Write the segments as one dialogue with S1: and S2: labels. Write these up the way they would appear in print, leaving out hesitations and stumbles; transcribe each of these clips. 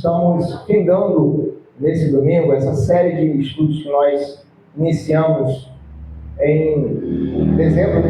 S1: Estamos findando nesse domingo essa série de estudos que nós iniciamos em dezembro,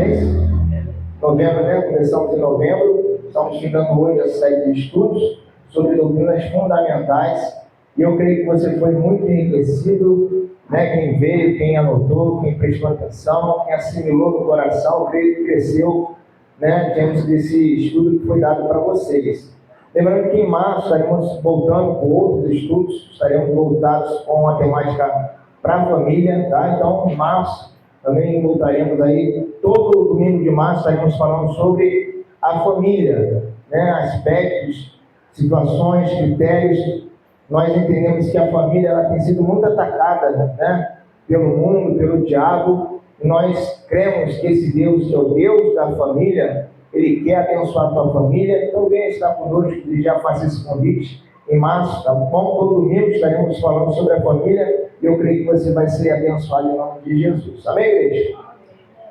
S1: novembro, né? Começamos em novembro, estamos findando hoje a série de estudos sobre doutrinas fundamentais, e eu creio que você foi muito enriquecido, né? Quem veio, quem anotou, quem prestou atenção, quem assimilou no coração, creio que cresceu, né? Diante desse estudo que foi dado para vocês. Lembrando que em março estaremos voltando com outros estudos, estaremos voltados com a temática para a família, tá? Então, em março, também voltaremos aí, todo domingo de março estaremos falando sobre a família, né? Aspectos, situações, critérios. Nós entendemos que a família ela tem sido muito atacada, né? Pelo mundo, pelo diabo, e nós cremos que esse Deus, que é o Deus da família, Ele quer abençoar a tua família. Então venha estar conosco e já faça esse convite em março, tá bom? Todo domingo estaremos falando sobre a família e eu creio que você vai ser abençoado em nome de Jesus. Amém, igreja?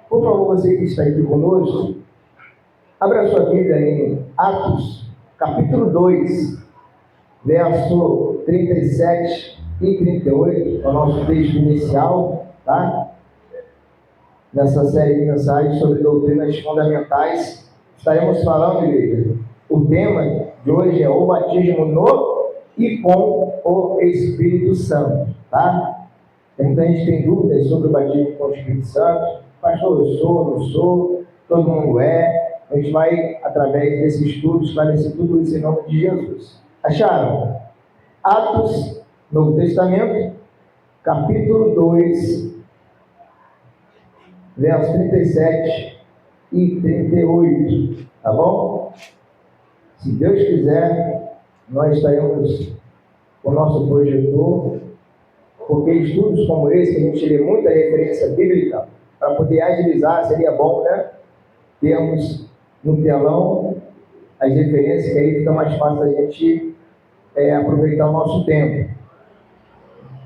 S1: Por favor, você que está aqui conosco, abra a sua Bíblia em Atos, capítulo 2, verso 37 e 38, é o nosso texto inicial, tá? Nessa série de mensagens sobre doutrinas fundamentais. Estaremos falando, igreja, o tema de hoje é o batismo no e com o Espírito Santo, tá? Muita gente tem dúvidas sobre o batismo com o Espírito Santo. Pastor, eu sou, não sou, todo mundo é. A gente vai, através desse estudo, esclarecer tudo isso em nome de Jesus. Acharam? Atos, Novo Testamento, capítulo 2, versos 37 e 38, tá bom? Se Deus quiser, nós estaremos com o nosso projetor, porque estudos como esse, que a gente lê muita referência bíblica, para poder agilizar, seria bom, né? Termos no telão as referências, que aí fica mais fácil a gente aproveitar o nosso tempo.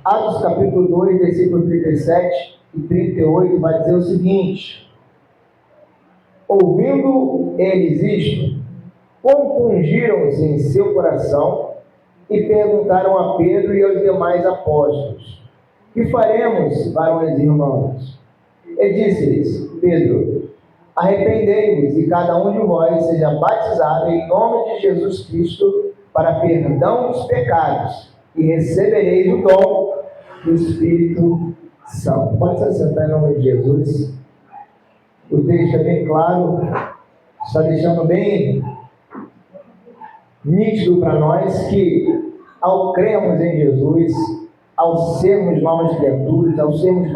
S1: Atos capítulo 2, versículo 37 e 38 vai dizer o seguinte: ouvindo eles isto, compungiram-se em seu coração e perguntaram a Pedro e aos demais apóstolos: que faremos, varões e irmãos? E disse-lhes Pedro: arrependei-vos e cada um de vós seja batizado em nome de Jesus Cristo para perdão dos pecados, e recebereis o dom do Espírito Santo. Pode se assentar em nome de Jesus. O texto é bem claro, está deixando bem nítido para nós que, ao crermos em Jesus, ao sermos novas criaturas, ao sermos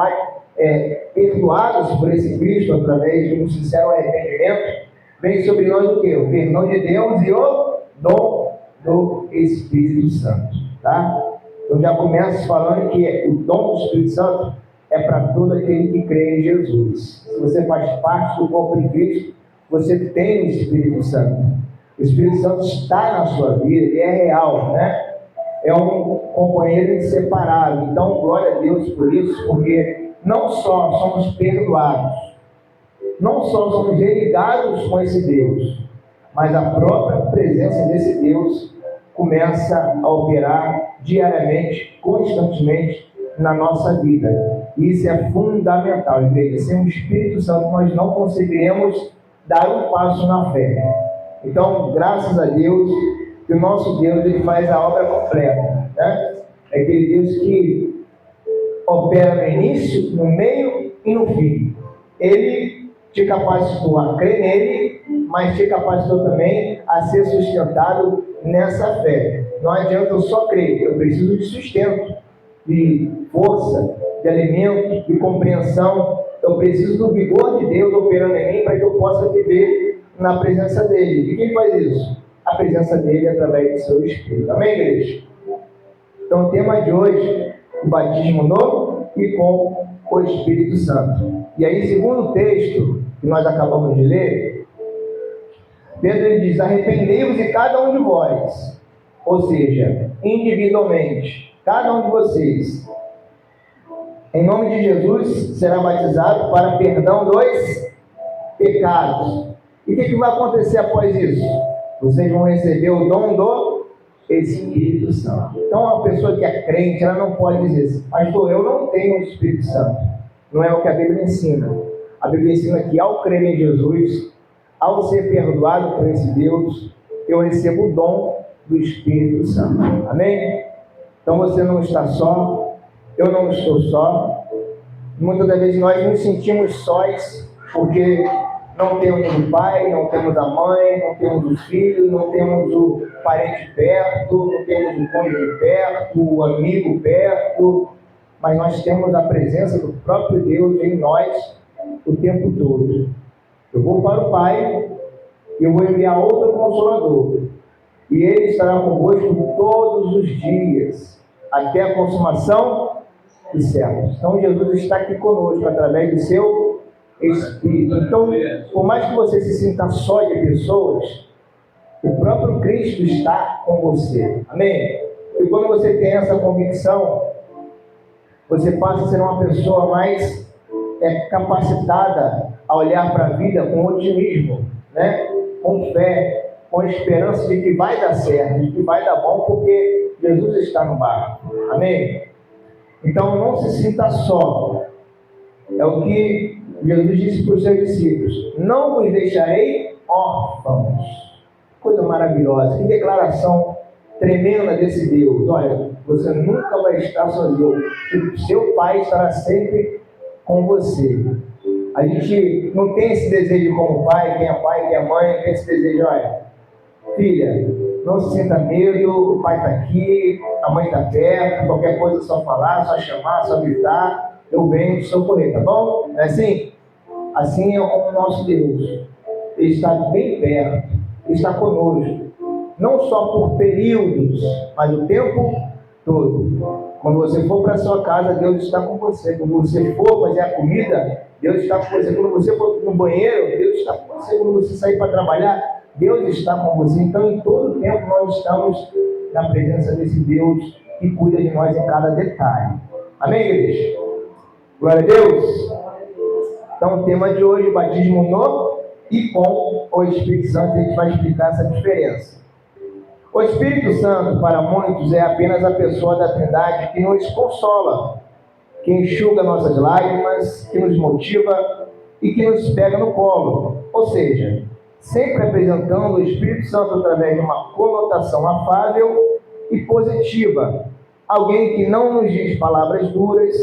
S1: perdoados por esse Cristo através de um sincero arrependimento, vem sobre nós o quê? O perdão de Deus e o dom do Espírito Santo, tá? Eu já começo falando que o dom do Espírito Santo é para todo aquele que crê em Jesus. Se você faz parte do corpo de Cristo, você tem o Espírito Santo. O Espírito Santo está na sua vida, ele é real, né? É um companheiro inseparável. Então, glória a Deus por isso, porque não só somos perdoados, não só somos religados com esse Deus, mas a própria presença desse Deus começa a operar diariamente, constantemente na nossa vida. Isso é fundamental, igreja. Sem o Espírito Santo nós não conseguiremos dar um passo na fé. Então, graças a Deus, que o nosso Deus ele faz a obra completa, né? É aquele Deus que opera no início, no meio e no fim. Ele te capacitou a crer nele, mas te capacitou também a ser sustentado nessa fé. Não adianta eu só crer, eu preciso de sustento, de força, de alimento, de compreensão. Eu preciso do vigor de Deus operando em mim para que eu possa viver na presença dele. E quem faz isso? A presença dele através do seu Espírito. Amém, igreja? Então, o tema de hoje, o batismo no e com o Espírito Santo. E aí, segundo o texto que nós acabamos de ler, Pedro ele diz: arrependei-vos de cada um de vós, ou seja, individualmente, cada um de vocês, em nome de Jesus, será batizado para perdão dos pecados. E o que vai acontecer após isso? Vocês vão receber o dom do Espírito Santo. Então, uma pessoa que é crente, ela não pode dizer assim, pastor, eu não tenho o Espírito Santo. Não é o que a Bíblia ensina. A Bíblia ensina que ao crer em Jesus, ao ser perdoado por esse Deus, eu recebo o dom do Espírito Santo. Amém? Então você não está só, eu não estou só. Muitas das vezes nós nos sentimos sós, porque não temos o pai, não temos a mãe, não temos os filhos, não temos o parente perto, não temos o cônjuge perto, o amigo perto, mas nós temos a presença do próprio Deus em nós o tempo todo. Eu vou para o Pai e eu vou enviar outro Consolador, e Ele estará convosco todos os dias, até a consumação dos séculos. Então Jesus está aqui conosco através do seu Espírito. Então, por mais que você se sinta só de pessoas, o próprio Cristo está com você. Amém? E quando você tem essa convicção, você passa a ser uma pessoa mais capacitada a olhar para a vida com otimismo, né? Com fé, com esperança de que vai dar certo, de que vai dar bom, porque Jesus está no barco. Amém? Então não se sinta só. É o que Jesus disse para os seus discípulos: não vos deixarei órfãos. Coisa maravilhosa, que declaração tremenda desse Deus. Olha, você nunca vai estar sozinho, o seu Pai estará sempre com você. A gente não tem esse desejo como pai, quem é mãe, tem esse desejo, olha, filha, não se sinta medo, o pai está aqui, a mãe está perto, qualquer coisa é só falar, só chamar, só gritar, eu venho te socorrer, tá bom? É assim? Assim é como o nosso Deus. Ele está bem perto, Ele está conosco, não só por períodos, mas o tempo todo. Quando você for para a sua casa, Deus está com você. Quando você for fazer a comida, Deus está com você. Quando você for no banheiro, Deus está com você. Quando você sair para trabalhar, Deus está com você. Então, em todo tempo, nós estamos na presença desse Deus que cuida de nós em cada detalhe. Amém, igreja? Glória a Deus. Então, o tema de hoje, o batismo no e com o Espírito Santo. A gente vai explicar essa diferença. O Espírito Santo, para muitos, é apenas a pessoa da Trindade que nos consola, que enxuga nossas lágrimas, que nos motiva e que nos pega no colo. Ou seja, sempre apresentando o Espírito Santo através de uma conotação afável e positiva. Alguém que não nos diz palavras duras,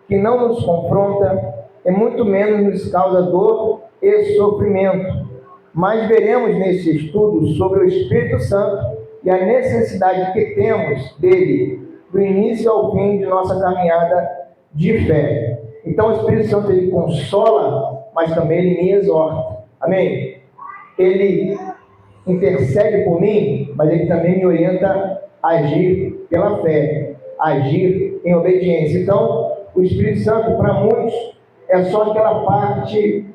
S1: que não nos confronta e muito menos nos causa dor e sofrimento. Mas veremos nesse estudo sobre o Espírito Santo e a necessidade que temos dele, do início ao fim de nossa caminhada de fé. Então o Espírito Santo, ele consola, mas também ele me exorta. Amém? Ele intercede por mim, mas ele também me orienta a agir pela fé, a agir em obediência. Então, o Espírito Santo, para muitos, é só aquela parte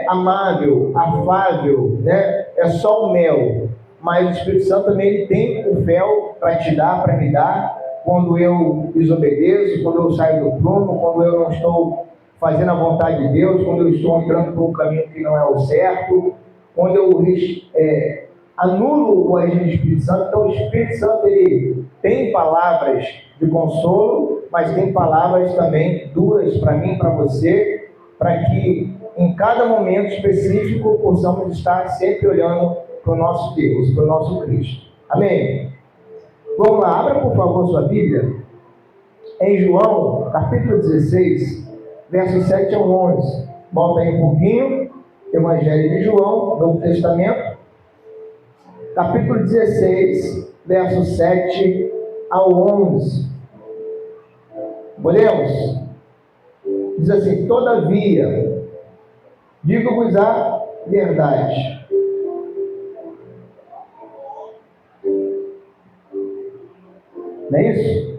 S1: amável, afável, né? É só o mel. Mas o Espírito Santo também ele tem o fel para te dar, para me dar, quando eu desobedeço, quando eu saio do prumo, quando eu não estou fazendo a vontade de Deus, quando eu estou entrando por um caminho que não é o certo, quando eu anulo o agir do Espírito Santo. Então o Espírito Santo ele tem palavras de consolo, mas tem palavras também duras para mim, para você, para que em cada momento específico possamos estar sempre olhando para o nosso Deus, para o nosso Cristo. Amém? Vamos lá, abra por favor sua Bíblia em João, capítulo 16, versos 7 ao 11. Volta aí um pouquinho, Evangelho de João, Novo Testamento, capítulo 16, versos 7 ao 11. Podemos? Diz assim: todavia, digo-vos a verdade. Não é isso?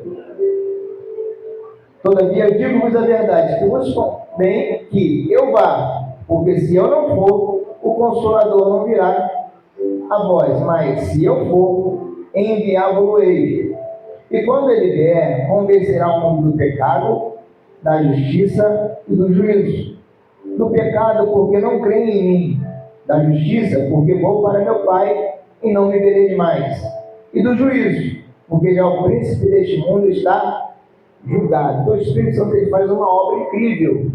S1: Todavia, digo-vos a verdade, que vos convém que eu vá, porque se eu não for, o Consolador não virá a vós, mas se eu for, enviá-lo-ei. E quando ele vier, convencerá o mundo do pecado, da justiça e do juízo. Do pecado, porque não creem em mim. Da justiça, porque vou para meu Pai e não me vereis mais. e do juízo, porque já o príncipe deste mundo está julgado. Então o Espírito Santo ele faz uma obra incrível.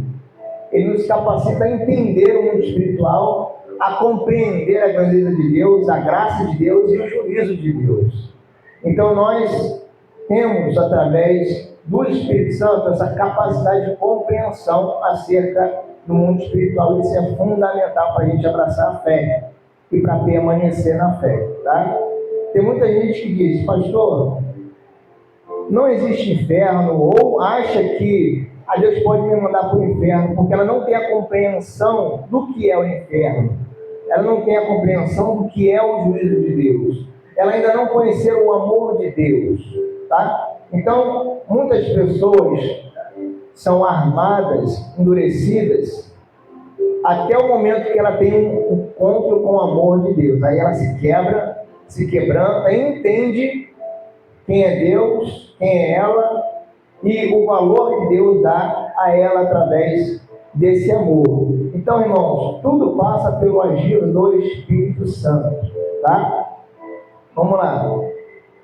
S1: Ele nos capacita a entender o mundo espiritual, a compreender a grandeza de Deus, a graça de Deus e o juízo de Deus. Então nós temos, através do Espírito Santo, essa capacidade de compreensão acerca do mundo espiritual. Isso é fundamental para a gente abraçar a fé e para permanecer na fé, tá? Tem muita gente que diz: pastor, não existe inferno, ou acha que a Deus pode me mandar para o inferno, porque ela não tem a compreensão do que é o inferno, ela não tem a compreensão do que é o juízo de Deus, ela ainda não conheceu o amor de Deus, tá? Então, muitas pessoas são armadas, endurecidas, até o momento que ela tem um encontro com o amor de Deus. Aí ela se quebra, se quebranta e entende quem é Deus, quem é ela e o valor que Deus dá a ela através desse amor. Então, irmãos, tudo passa pelo agir do Espírito Santo, tá? Vamos lá.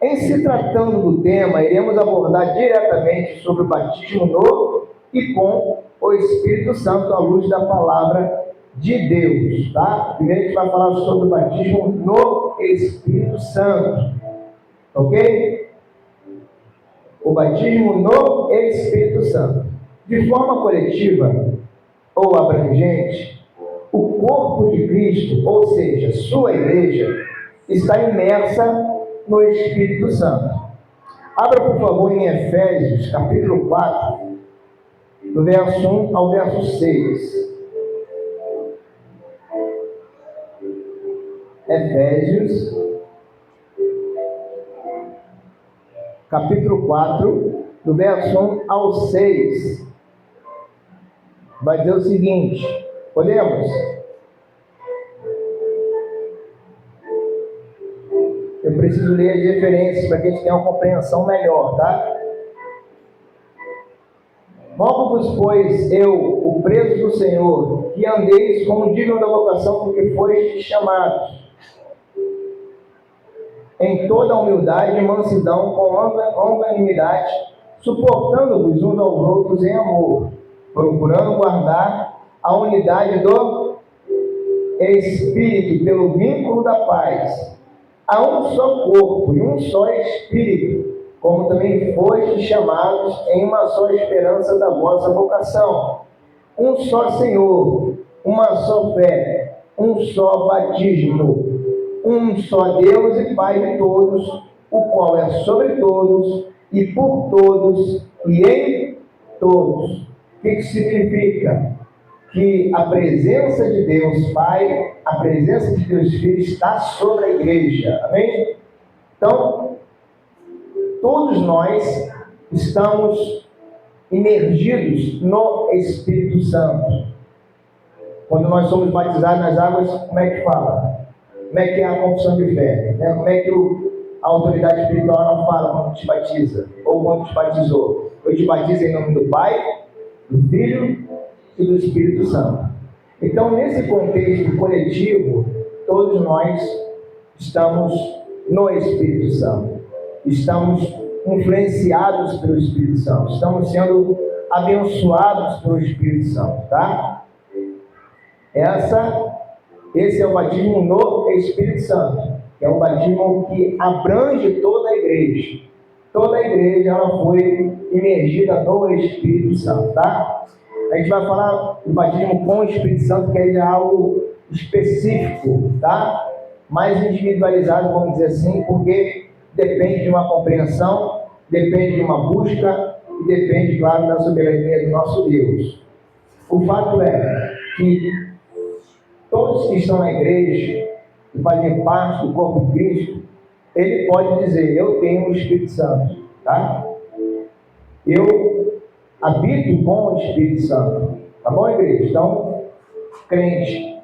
S1: Em se tratando do tema, iremos abordar diretamente sobre o batismo no e com o Espírito Santo à luz da palavra de Deus, tá? Primeiro a gente vai falar sobre o batismo no Espírito Santo, ok? O batismo no Espírito Santo. De forma coletiva ou abrangente, o corpo de Cristo, ou seja, sua igreja, está imersa no Espírito Santo. Abra, por favor, em Efésios, capítulo 4, do verso 1 ao verso 6. Efésios, capítulo 4, do verso 1 ao 6. Vai dizer o seguinte: podemos? Eu preciso ler as referências para que a gente tenha uma compreensão melhor, tá? Rogo-vos, pois, eu, o preso do Senhor, que andeis como digno da vocação com que foste chamados, em toda humildade e mansidão, com longanimidade, suportando-vos uns aos outros em amor, procurando guardar a unidade do Espírito pelo vínculo da paz. Há um só corpo e um só Espírito, como também fostes chamados em uma só esperança da vossa vocação. Um só Senhor, uma só fé, um só batismo, um só Deus e Pai de todos, o qual é sobre todos e por todos e em todos. O que significa? Que a presença de Deus Pai, a presença de Deus Filho está sobre a igreja, amém? Então, todos nós estamos imergidos no Espírito Santo. Quando nós somos batizados nas águas, como é que fala? Como é que é a confissão de fé? Como é que a autoridade espiritual ela fala quando te batiza? Ou quando te batizou? Eu te batizo em nome do Pai, do Filho e do Espírito Santo. Então, nesse contexto coletivo, todos nós estamos no Espírito Santo. Estamos influenciados pelo Espírito Santo. Estamos sendo abençoados pelo Espírito Santo, tá? Esse é o batismo no Espírito Santo, que é um batismo que abrange toda a igreja. Toda a igreja ela foi imergida no Espírito Santo, tá? A gente vai falar do batismo com o Espírito Santo, que é algo específico, tá? Mais individualizado, vamos dizer assim, porque depende de uma compreensão, depende de uma busca e depende, claro, da soberania do nosso Deus. O fato é que todos que estão na igreja e fazem parte do corpo de Cristo, ele pode dizer: eu tenho o Espírito Santo, tá? Eu habito com o Espírito Santo, tá bom, igreja? Então, crente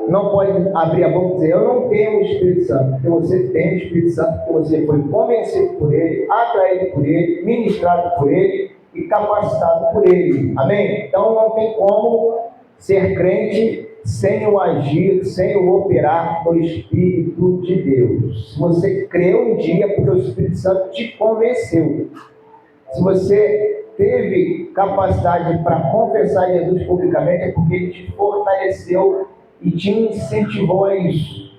S1: não pode abrir a boca e dizer: eu não tenho o Espírito Santo, porque você tem o Espírito Santo, porque você foi convencido por ele, atraído por ele, ministrado por ele e capacitado por ele, amém? Então não tem como ser crente sem o agir, sem o operar do Espírito de Deus. Se você creu um dia, é porque o Espírito Santo te convenceu. Se você teve capacidade para confessar Jesus publicamente, é porque Ele te fortaleceu e te incentivou a isso.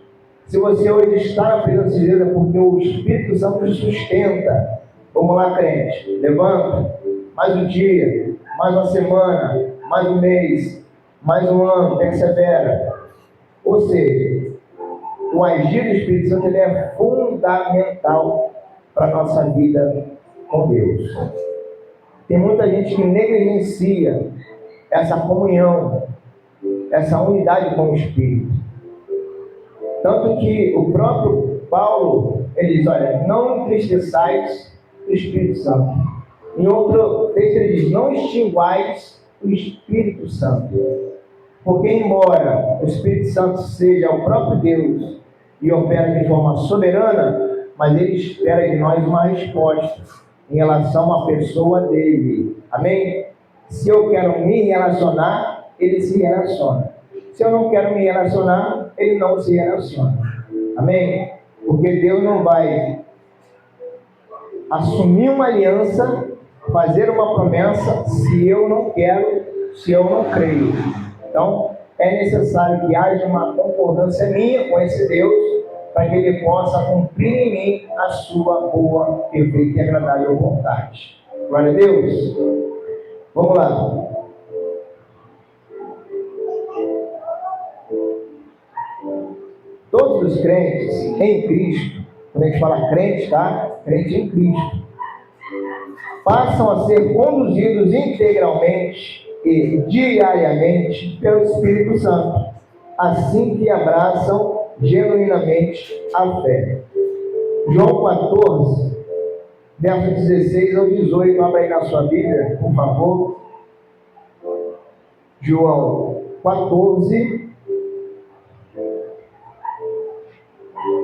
S1: Se você hoje está na presença de Deus, é porque o Espírito Santo te sustenta. Vamos lá, crente, levanta, mais um dia, mais uma semana, mais um mês, mais um ano, persevera. Ou seja, o agir do Espírito Santo ele é fundamental para a nossa vida com Deus. Tem muita gente que negligencia essa comunhão, essa unidade com o Espírito. Tanto que o próprio Paulo, ele diz, olha, não entristeçais o Espírito Santo. Em outro texto ele diz, não extinguais o Espírito Santo. Porque embora o Espírito Santo seja o próprio Deus e opera de forma soberana, mas ele espera de nós uma resposta em relação à pessoa dele. Amém? Se eu quero me relacionar, ele se relaciona. Se eu não quero me relacionar, ele não se relaciona. Amém? Porque Deus não vai assumir uma aliança, fazer uma promessa, se eu não quero, se eu não creio. Então, é necessário que haja uma concordância minha com esse Deus, para que Ele possa cumprir em mim a sua boa, perfeita e agradável vontade. Glória a Deus. Vamos lá. Todos os crentes em Cristo, quando a gente fala crente, tá? Crente em Cristo, passam a ser conduzidos integralmente e diariamente pelo Espírito Santo, assim que abraçam genuinamente a fé. João 14, verso 16 ao 18, abra aí na sua Bíblia, por favor. João 14,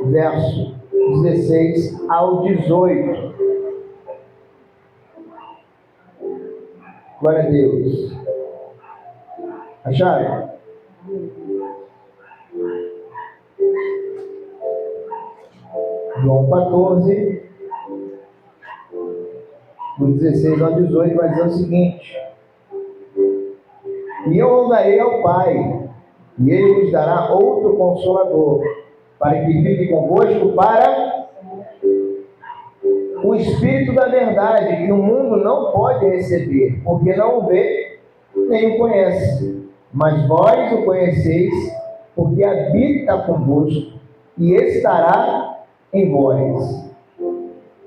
S1: verso 16 ao 18. Glória a Deus. Acharam? João 14, do 16 ao 18, vai dizer o seguinte: e eu rogarei ao Pai, e Ele vos dará outro Consolador, para que fique convosco para o Espírito da verdade, que o mundo não pode receber, porque não o vê, nem o conhece. Mas vós o conheceis, porque habita convosco, e estará em vós.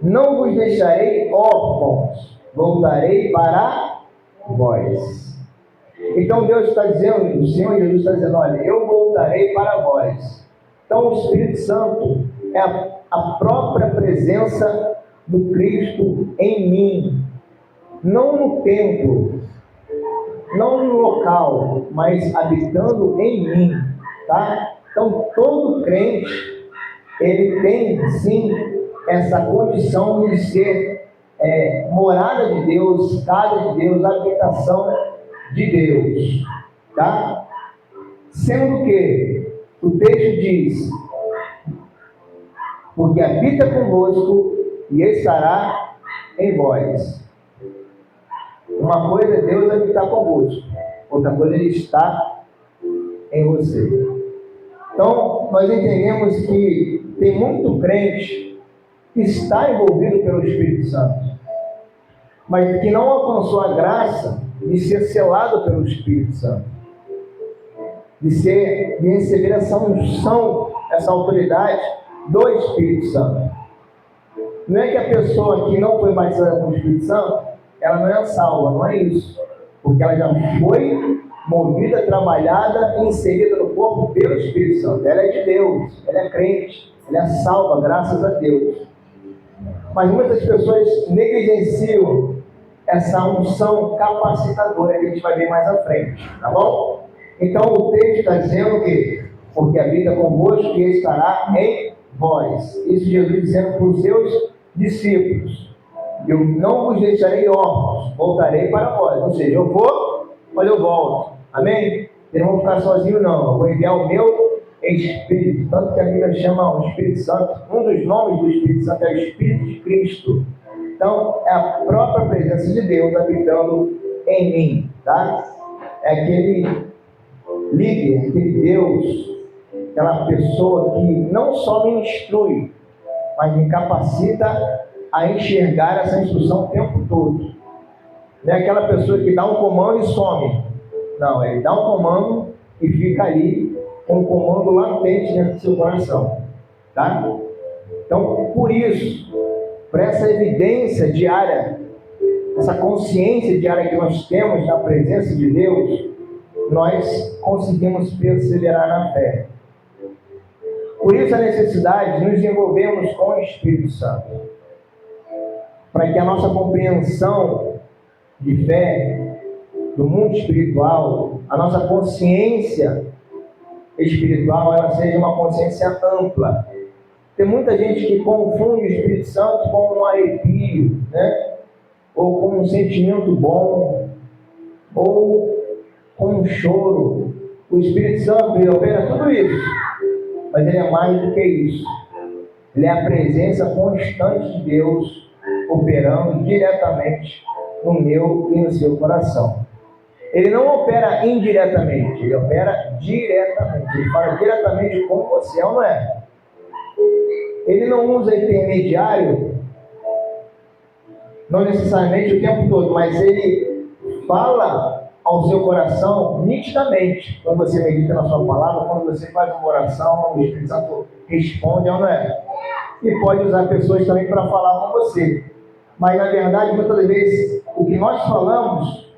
S1: Não vos deixarei órfãos, voltarei para vós. Então Deus está dizendo, o Senhor Jesus está dizendo, olha, eu voltarei para vós. Então o Espírito Santo é a própria presença do Cristo em mim, não no templo, não no local, mas habitando em mim, tá? Então todo crente, ele tem sim essa condição de ser morada de Deus, casa de Deus, habitação de Deus, tá? Sendo que o texto diz, porque habita convosco e estará em vós. Uma coisa é Deus habitar convosco, outra coisa é Ele estar em você. Então, nós entendemos que tem muito crente que está envolvido pelo Espírito Santo, mas que não alcançou a graça de ser selado pelo Espírito Santo, de receber essa unção, essa autoridade do Espírito Santo. Não é que a pessoa que não foi batizada com o Espírito Santo, ela não é salva, não é isso, porque ela já foi movida, trabalhada, inserida no corpo pelo Espírito Santo. Ela é de Deus, ela é crente, ela é salva, graças a Deus. Mas muitas pessoas negligenciam essa unção capacitadora que a gente vai ver mais à frente, tá bom? Então o texto está dizendo que, porque habita convosco e estará em vós. Isso Jesus dizendo para os seus discípulos: eu não vos deixarei órfãos, voltarei para vós. Ou seja, eu vou, mas eu volto. Amém? Eu não vou ficar sozinho, não. Eu vou enviar o meu Espírito. Tanto que a Bíblia chama o Espírito Santo, um dos nomes do Espírito Santo é o Espírito de Cristo. Então, é a própria presença de Deus habitando em mim, tá? É aquele líder, aquele Deus, aquela pessoa que não só me instrui, mas me capacita a enxergar essa instrução o tempo todo. Não é aquela pessoa que dá um comando e some. Não, ele dá um comando e fica ali com um comando latente dentro do seu coração. Tá? Então, por isso, por essa evidência diária, essa consciência diária que nós temos da presença de Deus, nós conseguimos perseverar na fé. Por isso a necessidade de nos envolvermos com o Espírito Santo, para que a nossa compreensão de fé, do mundo espiritual, a nossa consciência espiritual, ela seja uma consciência ampla. Tem muita gente que confunde o Espírito Santo com um arrepio, né? Ou com um sentimento bom, ou com um choro. O Espírito Santo, ele opera tudo isso, mas ele é mais do que isso. Ele é a presença constante de Deus operando diretamente no meu e no seu coração. Ele não opera indiretamente, ele opera diretamente. Ele fala diretamente com você, ou não é? Ele não usa intermediário, não necessariamente o tempo todo, mas ele fala ao seu coração nitidamente. Quando você medita na sua palavra, quando você faz uma oração, o Espírito Santo responde, ou não é? E pode usar pessoas também para falar com você. Mas na verdade, muitas vezes, o que nós falamos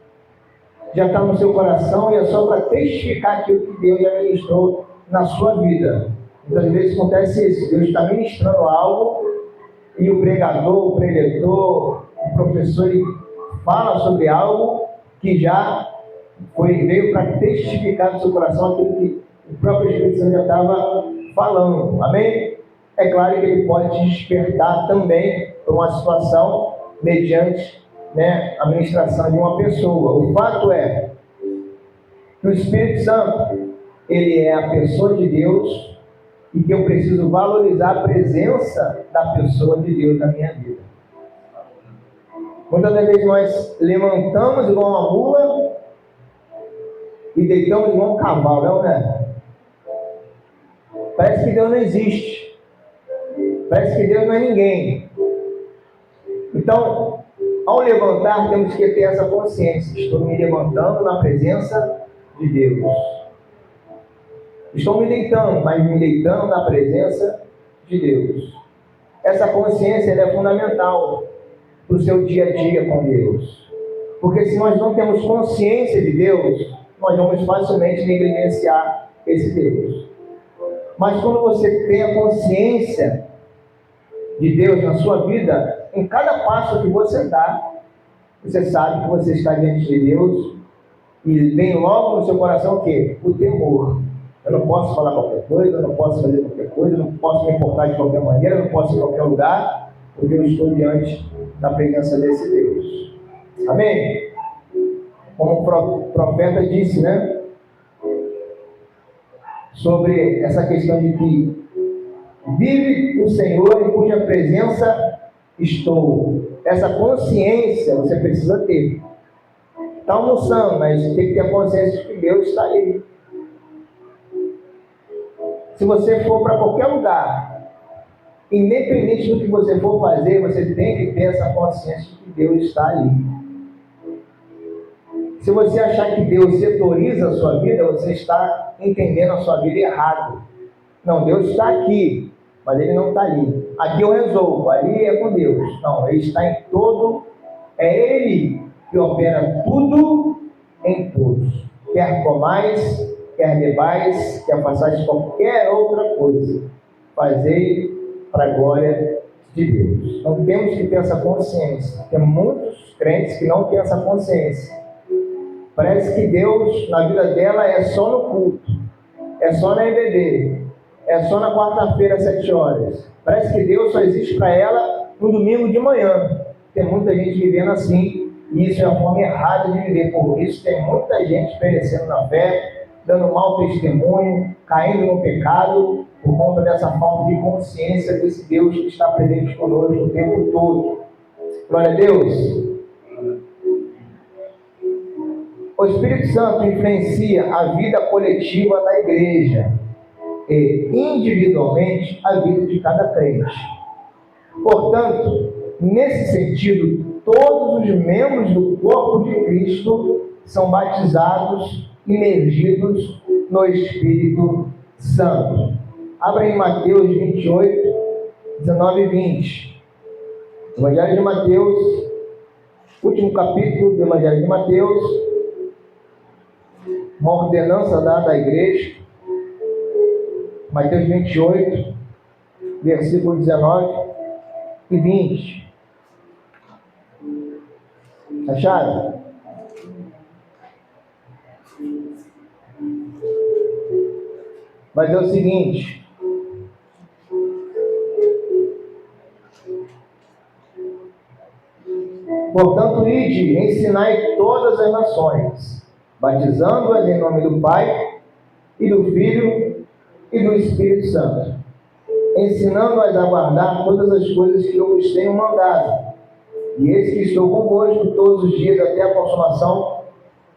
S1: já está no seu coração e é só para testificar aquilo que Deus já ministrou na sua vida. Muitas vezes acontece isso, Deus está ministrando algo e o pregador, o preletor, o professor, ele fala sobre algo que já veio para testificar no seu coração aquilo que o próprio Espírito Santo já estava falando. Amém? É claro que ele pode te despertar também para uma situação mediante, né, a ministração de uma pessoa. O fato é que o Espírito Santo, ele é a pessoa de Deus e que eu preciso valorizar a presença da pessoa de Deus na minha vida. Muitas das vezes nós levantamos igual uma mula e deitamos igual um cavalo, não é? Parece que Deus não existe. Parece que Deus não é ninguém. Então, ao levantar, temos que ter essa consciência. Estou me levantando na presença de Deus. Estou me deitando, mas me deitando na presença de Deus. Essa consciência é fundamental para o seu dia a dia com Deus. Porque se nós não temos consciência de Deus, nós vamos facilmente negligenciar esse Deus. Mas quando você tem a consciência de Deus na sua vida, em cada passo que você dá, você sabe que você está diante de Deus e vem logo no seu coração o quê? O temor. Eu não posso falar qualquer coisa, eu não posso fazer qualquer coisa, eu não posso me importar de qualquer maneira, eu não posso ir em qualquer lugar, porque eu estou diante da presença desse Deus. Amém? Como o profeta disse, né? Sobre essa questão de que vive o Senhor em cuja presença estou. Essa consciência você precisa ter. Está almoçando, mas tem que ter a consciência de que Deus está aí. Se você for para qualquer lugar, independente do que você for fazer, você tem que ter essa consciência de que Deus está ali. Se você achar que Deus setoriza a sua vida, você está entendendo a sua vida errado. Não, Deus está aqui, mas Ele não está ali. Aqui eu resolvo, ali é com Deus. Não, Ele está em todo, é Ele que opera tudo em todos. Quer comais, quer bebais, quer façais qualquer outra coisa, fazei para a glória de Deus. Então temos que ter essa consciência. Tem muitos crentes que não têm essa consciência. Parece que Deus, na vida dela, é só no culto, é só na EBD, é só na quarta-feira, às 7 horas. Parece que Deus só existe para ela no domingo de manhã. Tem muita gente vivendo assim, e isso é uma forma errada de viver. Por isso tem muita gente perecendo na fé, dando mau testemunho, caindo no pecado, por conta dessa falta de consciência desse Deus que está presente conosco o tempo todo. Glória a Deus. O Espírito Santo influencia a vida coletiva da igreja e, individualmente, a vida de cada crente. Portanto, nesse sentido, todos os membros do corpo de Cristo são batizados, imergidos no Espírito Santo. Abra em Mateus 28, 19 e 20. Evangelho de Mateus, último capítulo do Evangelho de Mateus, uma ordenança dada à igreja. Mateus 28, versículo 19 e 20. Acharam? Vai dizer o seguinte: portanto, ide, ensinai todas as nações, batizando-as em nome do Pai, e do Filho, e do Espírito Santo, ensinando-as a guardar todas as coisas que eu vos tenho mandado. E eis que estou convosco todos os dias até a consumação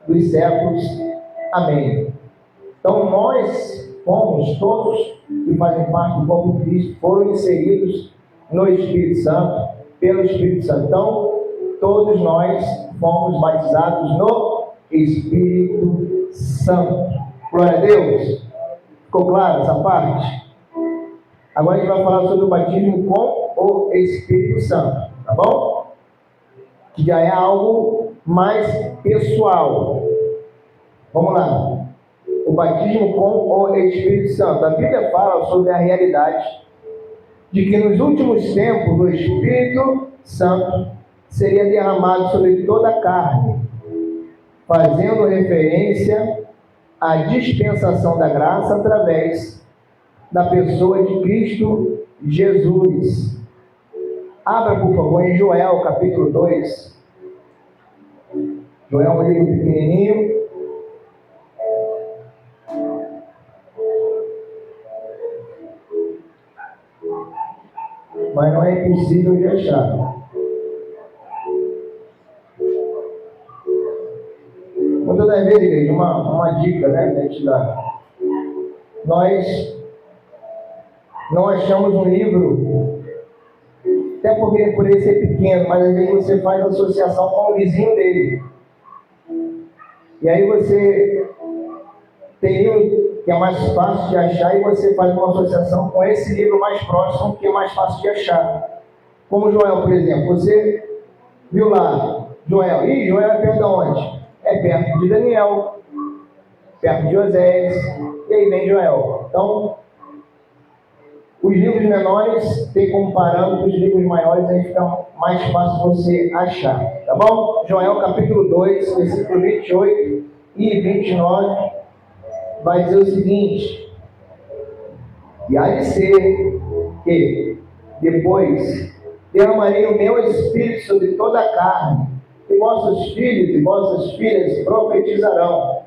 S1: dos séculos. Amém. Então, nós fomos, todos que fazem parte do corpo de Cristo, foram inseridos no Espírito Santo, pelo Espírito Santo. Então, todos nós fomos batizados no Espírito Santo. Glória a Deus. Ficou claro essa parte? Agora a gente vai falar sobre o batismo com o Espírito Santo, tá bom? Que já é algo mais pessoal. Vamos lá. O batismo com o Espírito Santo. A Bíblia fala sobre a realidade de que nos últimos tempos o Espírito Santo seria derramado sobre toda a carne, fazendo referência à dispensação da graça através da pessoa de Cristo Jesus. Abra, por favor, em Joel, capítulo 2. Joel é um livro pequenininho. Mas não é impossível de achar. Muitas das vezes, igreja, uma dica, né, que a gente dá. Nós não achamos um livro, até porque por ele ser pequeno, mas às vezes você faz associação com o vizinho dele. E aí você tem um que é mais fácil de achar e você faz uma associação com esse livro mais próximo, que é mais fácil de achar. Como Joel, por exemplo. Você viu lá, Joel. Ih, Joel é perto de onde? É perto de Daniel, perto de Oséias, e aí vem Joel. Então, os livros menores tem como parâmetro os livros maiores, aí fica mais fácil você achar, tá bom? Joel capítulo 2, versículo 28 e 29, vai dizer o seguinte: e há de ser que depois derramarei o meu espírito sobre toda a carne, e vossos filhos e vossas filhas profetizarão,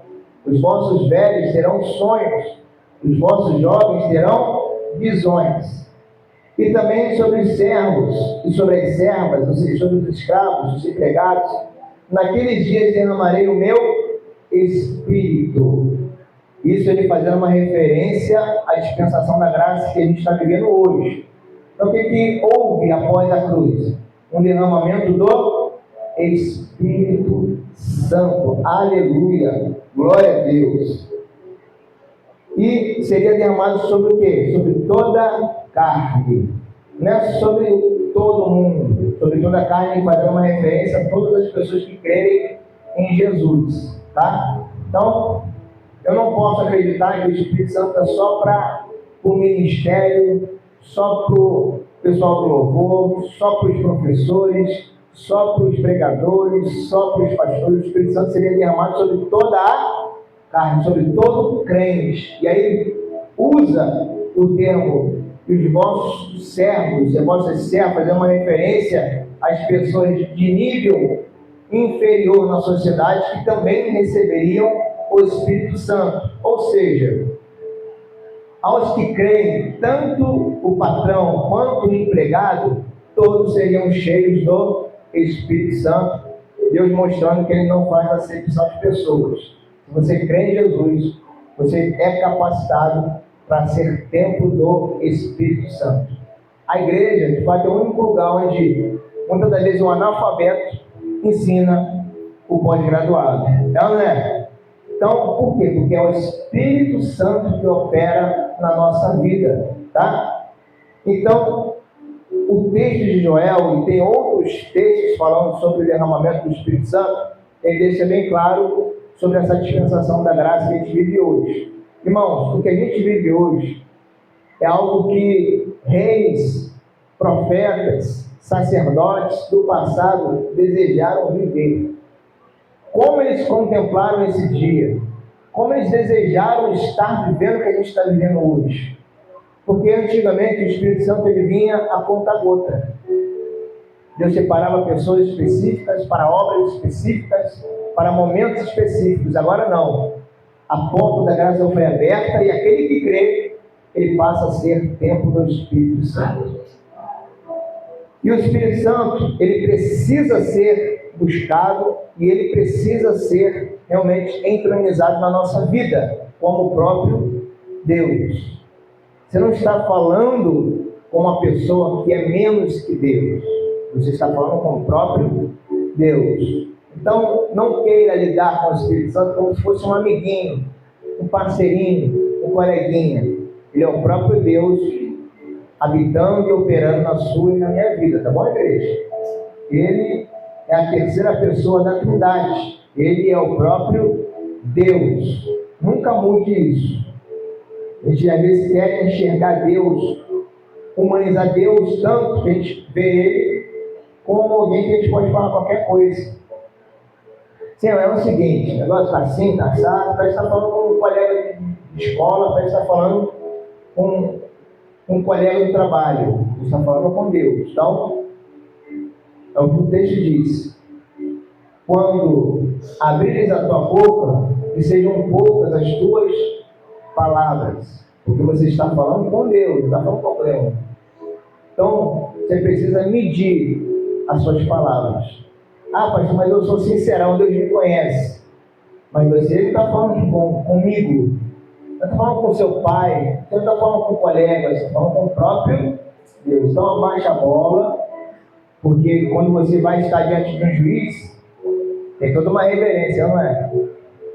S1: os vossos velhos terão sonhos, os vossos jovens terão visões. E também sobre os servos e sobre as servas, ou seja, sobre os escravos, os empregados, naqueles dias derramarei o meu Espírito. Isso ele fazendo uma referência à dispensação da graça que a gente está vivendo hoje. Então, o que houve após a cruz? Um derramamento do Espírito Santo. Aleluia! Glória a Deus! E seria derramado sobre o quê? Sobre toda a carne. Não é sobre todo mundo. Sobre toda a carne, fazendo uma referência a todas as pessoas que crerem em Jesus. Tá? Então, eu não posso acreditar que o Espírito Santo é só para o ministério, só para o pessoal do louvor, só para os professores, só para os pregadores, só para os pastores. O Espírito Santo seria derramado sobre toda a carne, sobre todo crente. E aí ele usa o termo os vossos servos e vossas servas, é uma referência às pessoas de nível inferior na sociedade que também receberiam o Espírito Santo. Ou seja, aos que creem, tanto o patrão quanto o empregado, todos seriam cheios do Espírito Santo, Deus mostrando que Ele não faz acepção de pessoas. Se você crê em Jesus, você é capacitado para ser templo do Espírito Santo. A igreja, de fato, é o único lugar onde, muitas das vezes, um analfabeto ensina o pós-graduado. É ou não é? Então, por quê? Porque é o Espírito Santo que opera na nossa vida, tá? Então, o texto de Joel, e tem outros textos falando sobre o derramamento do Espírito Santo, ele deixa bem claro sobre essa dispensação da graça que a gente vive hoje. Irmãos, o que a gente vive hoje é algo que reis, profetas, sacerdotes do passado desejaram viver. Como eles contemplaram esse dia? Como eles desejaram estar vivendo o que a gente está vivendo hoje? Porque antigamente o Espírito Santo ele vinha a conta-gota. Deus separava pessoas específicas para obras específicas, para momentos específicos. Agora não. A porta da graça foi aberta e aquele que crê, ele passa a ser templo do Espírito Santo. E o Espírito Santo, ele precisa ser buscado e ele precisa ser realmente entronizado na nossa vida, como o próprio Deus. Você não está falando com uma pessoa que é menos que Deus. Você está falando com o próprio Deus. Então, não queira lidar com o Espírito Santo como se fosse um amiguinho, um parceirinho, um coleguinha. Ele é o próprio Deus habitando e operando na sua e na minha vida, tá bom, igreja? Ele é a terceira pessoa da Trindade. Ele é o próprio Deus. Nunca mude isso. A gente às vezes quer enxergar Deus, humanizar Deus tanto que a gente vê Ele como alguém que a gente pode falar qualquer coisa. Sim, é o seguinte, o negócio está assim, está assado, parece que está falando com um colega de escola, parece que está falando com um colega do trabalho, você está falando com Deus. Então, é o que o texto diz. Quando abrires a tua boca, que sejam poucas as tuas palavras, porque você está falando com Deus, não está falando com o problema. Então, você precisa medir as suas palavras. Ah, pastor, mas eu sou sincerão, Deus me conhece. Mas você está falando comigo, você está falando com seu pai, você não está falando com o colega, você está falando com o próprio Deus. Então, abaixa a bola, porque quando você vai estar diante de um juiz, tem toda uma reverência, não é?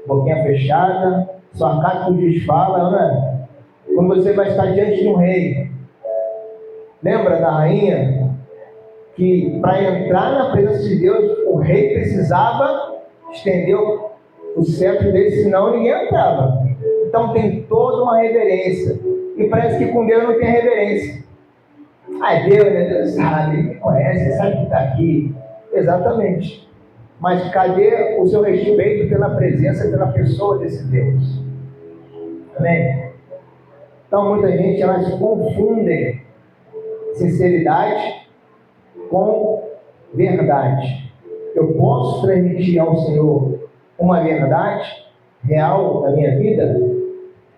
S1: Boquinha fechada, só acata o que o juiz fala, não é? Quando você vai estar diante de um rei, lembra da rainha? Que para entrar na presença de Deus, o rei precisava estender o cetro dele, senão ninguém entrava. Então tem toda uma reverência. E parece que com Deus não tem reverência. Ah, Deus, né? Deus sabe, Ele me conhece, Ele sabe que está aqui. Exatamente. Mas cadê o seu respeito pela presença, pela pessoa desse Deus? Amém? Então muita gente, elas confundem sinceridade com verdade. Eu posso transmitir ao Senhor uma verdade real da minha vida,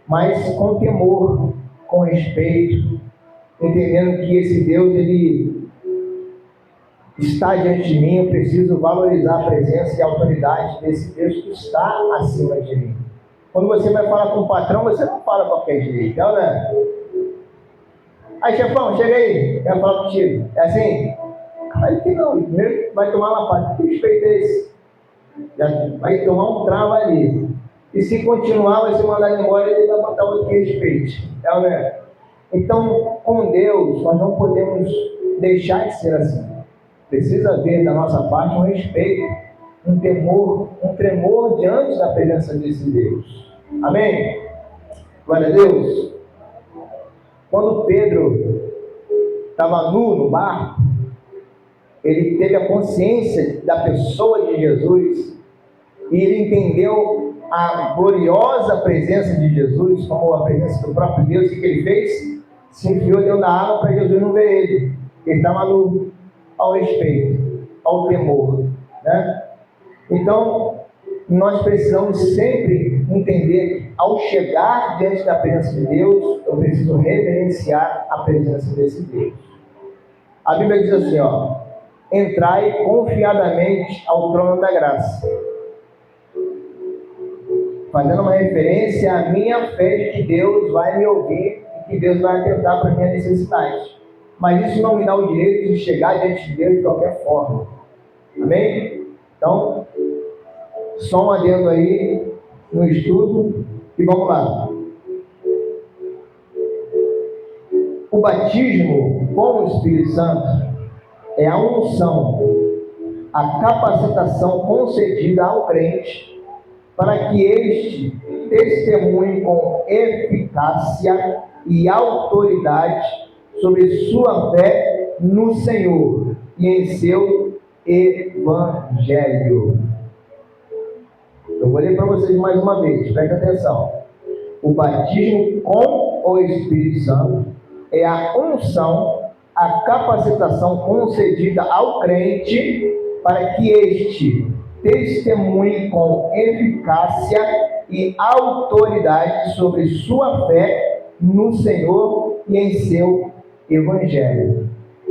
S1: mas com temor, com respeito, entendendo que esse Deus, Ele está diante de mim, eu preciso valorizar a presença e a autoridade desse Deus que está acima de mim. Quando você vai falar com o patrão, você não fala qualquer jeito, não é? Aí, chefão, chega aí, quero falar contigo. É assim? Aí que não, primeiro vai tomar uma parte. Que respeito é esse? Já vai tomar um trava ali. E se continuar, vai ser mandado embora e ele vai botar outro que respeite. É ou não é? Então, com Deus, nós não podemos deixar de ser assim. Precisa haver da nossa parte um respeito, um temor, um tremor diante da presença desse Deus. Amém? Glória a Deus. Quando Pedro estava nu no barco, ele teve a consciência da pessoa de Jesus e ele entendeu a gloriosa presença de Jesus como a presença do próprio Deus. O que ele fez? Se enfiou dentro da água para Jesus não ver ele. Ele estava ao respeito, ao temor, né? Então, nós precisamos sempre entender que, ao chegar diante da presença de Deus, eu preciso reverenciar a presença desse Deus. A Bíblia diz assim, ó: entrai confiadamente ao trono da graça, fazendo uma referência à minha fé de que Deus vai me ouvir e que Deus vai atentar para a minha necessidade. Mas isso não me dá o direito de chegar diante de Deus de qualquer forma. Amém? Então, só um adendo aí no estudo e vamos lá. O batismo com o Espírito Santo é a unção, a capacitação concedida ao crente para que este testemunhe com eficácia e autoridade sobre sua fé no Senhor e em seu Evangelho. Eu vou ler para vocês mais uma vez, preste atenção. O batismo com o Espírito Santo é a unção, a capacitação concedida ao crente para que este testemunhe com eficácia e autoridade sobre sua fé no Senhor e em seu Evangelho.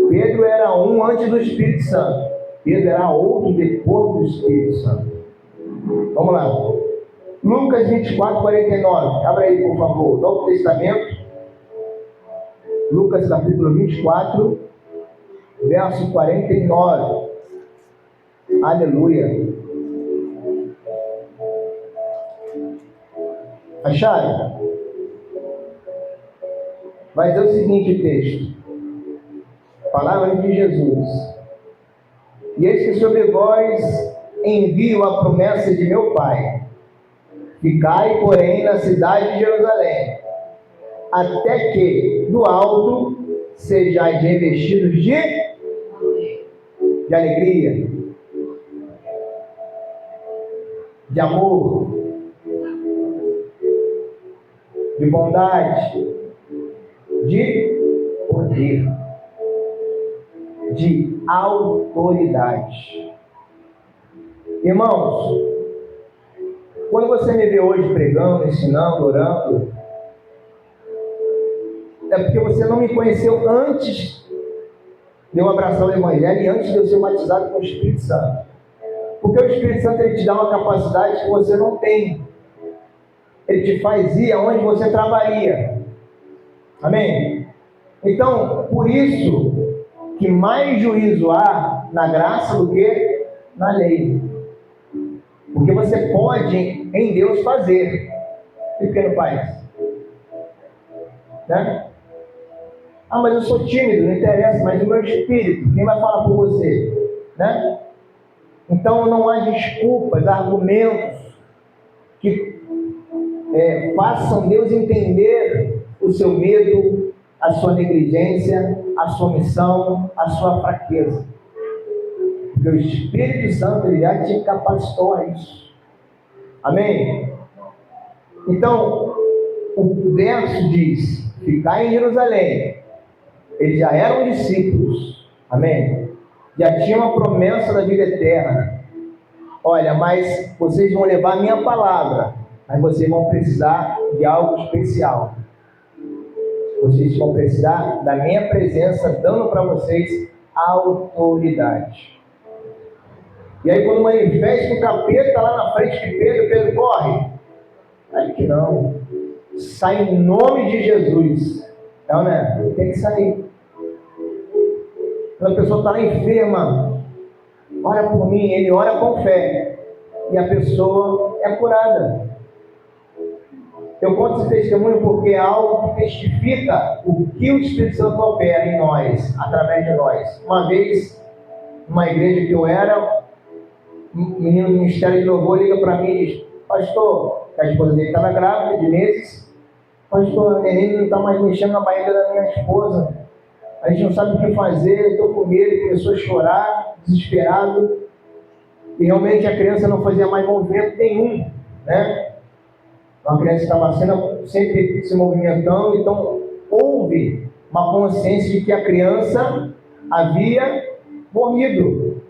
S1: Pedro era um antes do Espírito Santo. Pedro era outro depois do Espírito Santo. Vamos lá. Lucas 24, 49. Abra aí, por favor. Novo Testamento. Lucas capítulo 24, verso 49. Aleluia. Acharam? Vai dizer o seguinte o texto. Palavra de Jesus. E eis que sobre vós envio a promessa de meu Pai. Ficai, porém, na cidade de Jerusalém, até que, do alto, sejais revestidos de alegria, de amor, de bondade, de poder, de autoridade. Irmãos, quando você me vê hoje pregando, ensinando, orando, é porque você não me conheceu antes de eu abraçar o Evangelho e antes de eu ser batizado com o Espírito Santo. Porque o Espírito Santo, ele te dá uma capacidade que você não tem. Ele te faz ir aonde você trabalharia. Amém? Então, por isso que mais juízo há na graça do que na lei. Porque você pode em Deus fazer. E por que não faz? Né? Ah, mas eu sou tímido, não interessa, mas o meu espírito, quem vai falar por você? Né? Então não há desculpas, argumentos que façam Deus entender o seu medo, a sua negligência, a sua omissão, a sua fraqueza. Porque o Espírito Santo, ele já te capacitou a isso. Amém? Então, o verso diz: ficai em Jerusalém. Eles já eram discípulos. Amém? Já tinham a promessa da vida eterna. Olha, mas vocês vão levar a minha palavra, mas vocês vão precisar de algo especial. Vocês vão precisar da minha presença, dando para vocês autoridade. E aí quando manifesta o capeta lá na frente de Pedro, Pedro corre. Aí que não. Sai em nome de Jesus. Não, né? Tem que sair. Quando a pessoa está lá enferma, ora por mim, ele ora com fé. E a pessoa é curada. Eu conto esse testemunho porque é algo que testifica o que o Espírito Santo opera em nós, através de nós. Uma vez, numa igreja que eu era, um menino do Ministério de Louvor liga para mim e diz: pastor, que a esposa dele estava grávida de meses, pastor, a neném não está mais mexendo na barriga da minha esposa, a gente não sabe o que fazer, eu estou com medo. Ele começou a chorar, desesperado, e realmente a criança não fazia mais movimento nenhum, né? A criança estava sempre se movimentando, então houve uma consciência de que a criança havia morrido.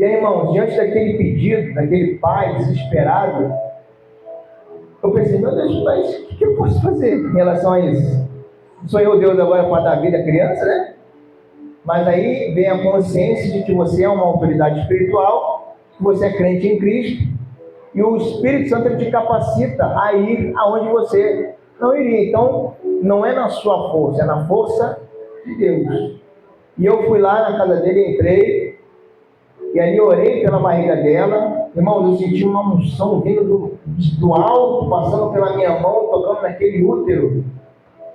S1: E aí, irmãos, diante daquele pedido, daquele pai desesperado, eu pensei, meu Deus, mas o que eu posso fazer em relação a isso? Sou eu Deus agora para dar vida à criança, né? Mas aí vem a consciência de que você é uma autoridade espiritual, que você é crente em Cristo, e o Espírito Santo ele te capacita a ir aonde você não iria. Então, não é na sua força, é na força de Deus. E eu fui lá na casa dele, entrei, e ali orei pela barriga dela. Irmãos, eu senti uma unção vindo do alto, passando pela minha mão, tocando naquele útero.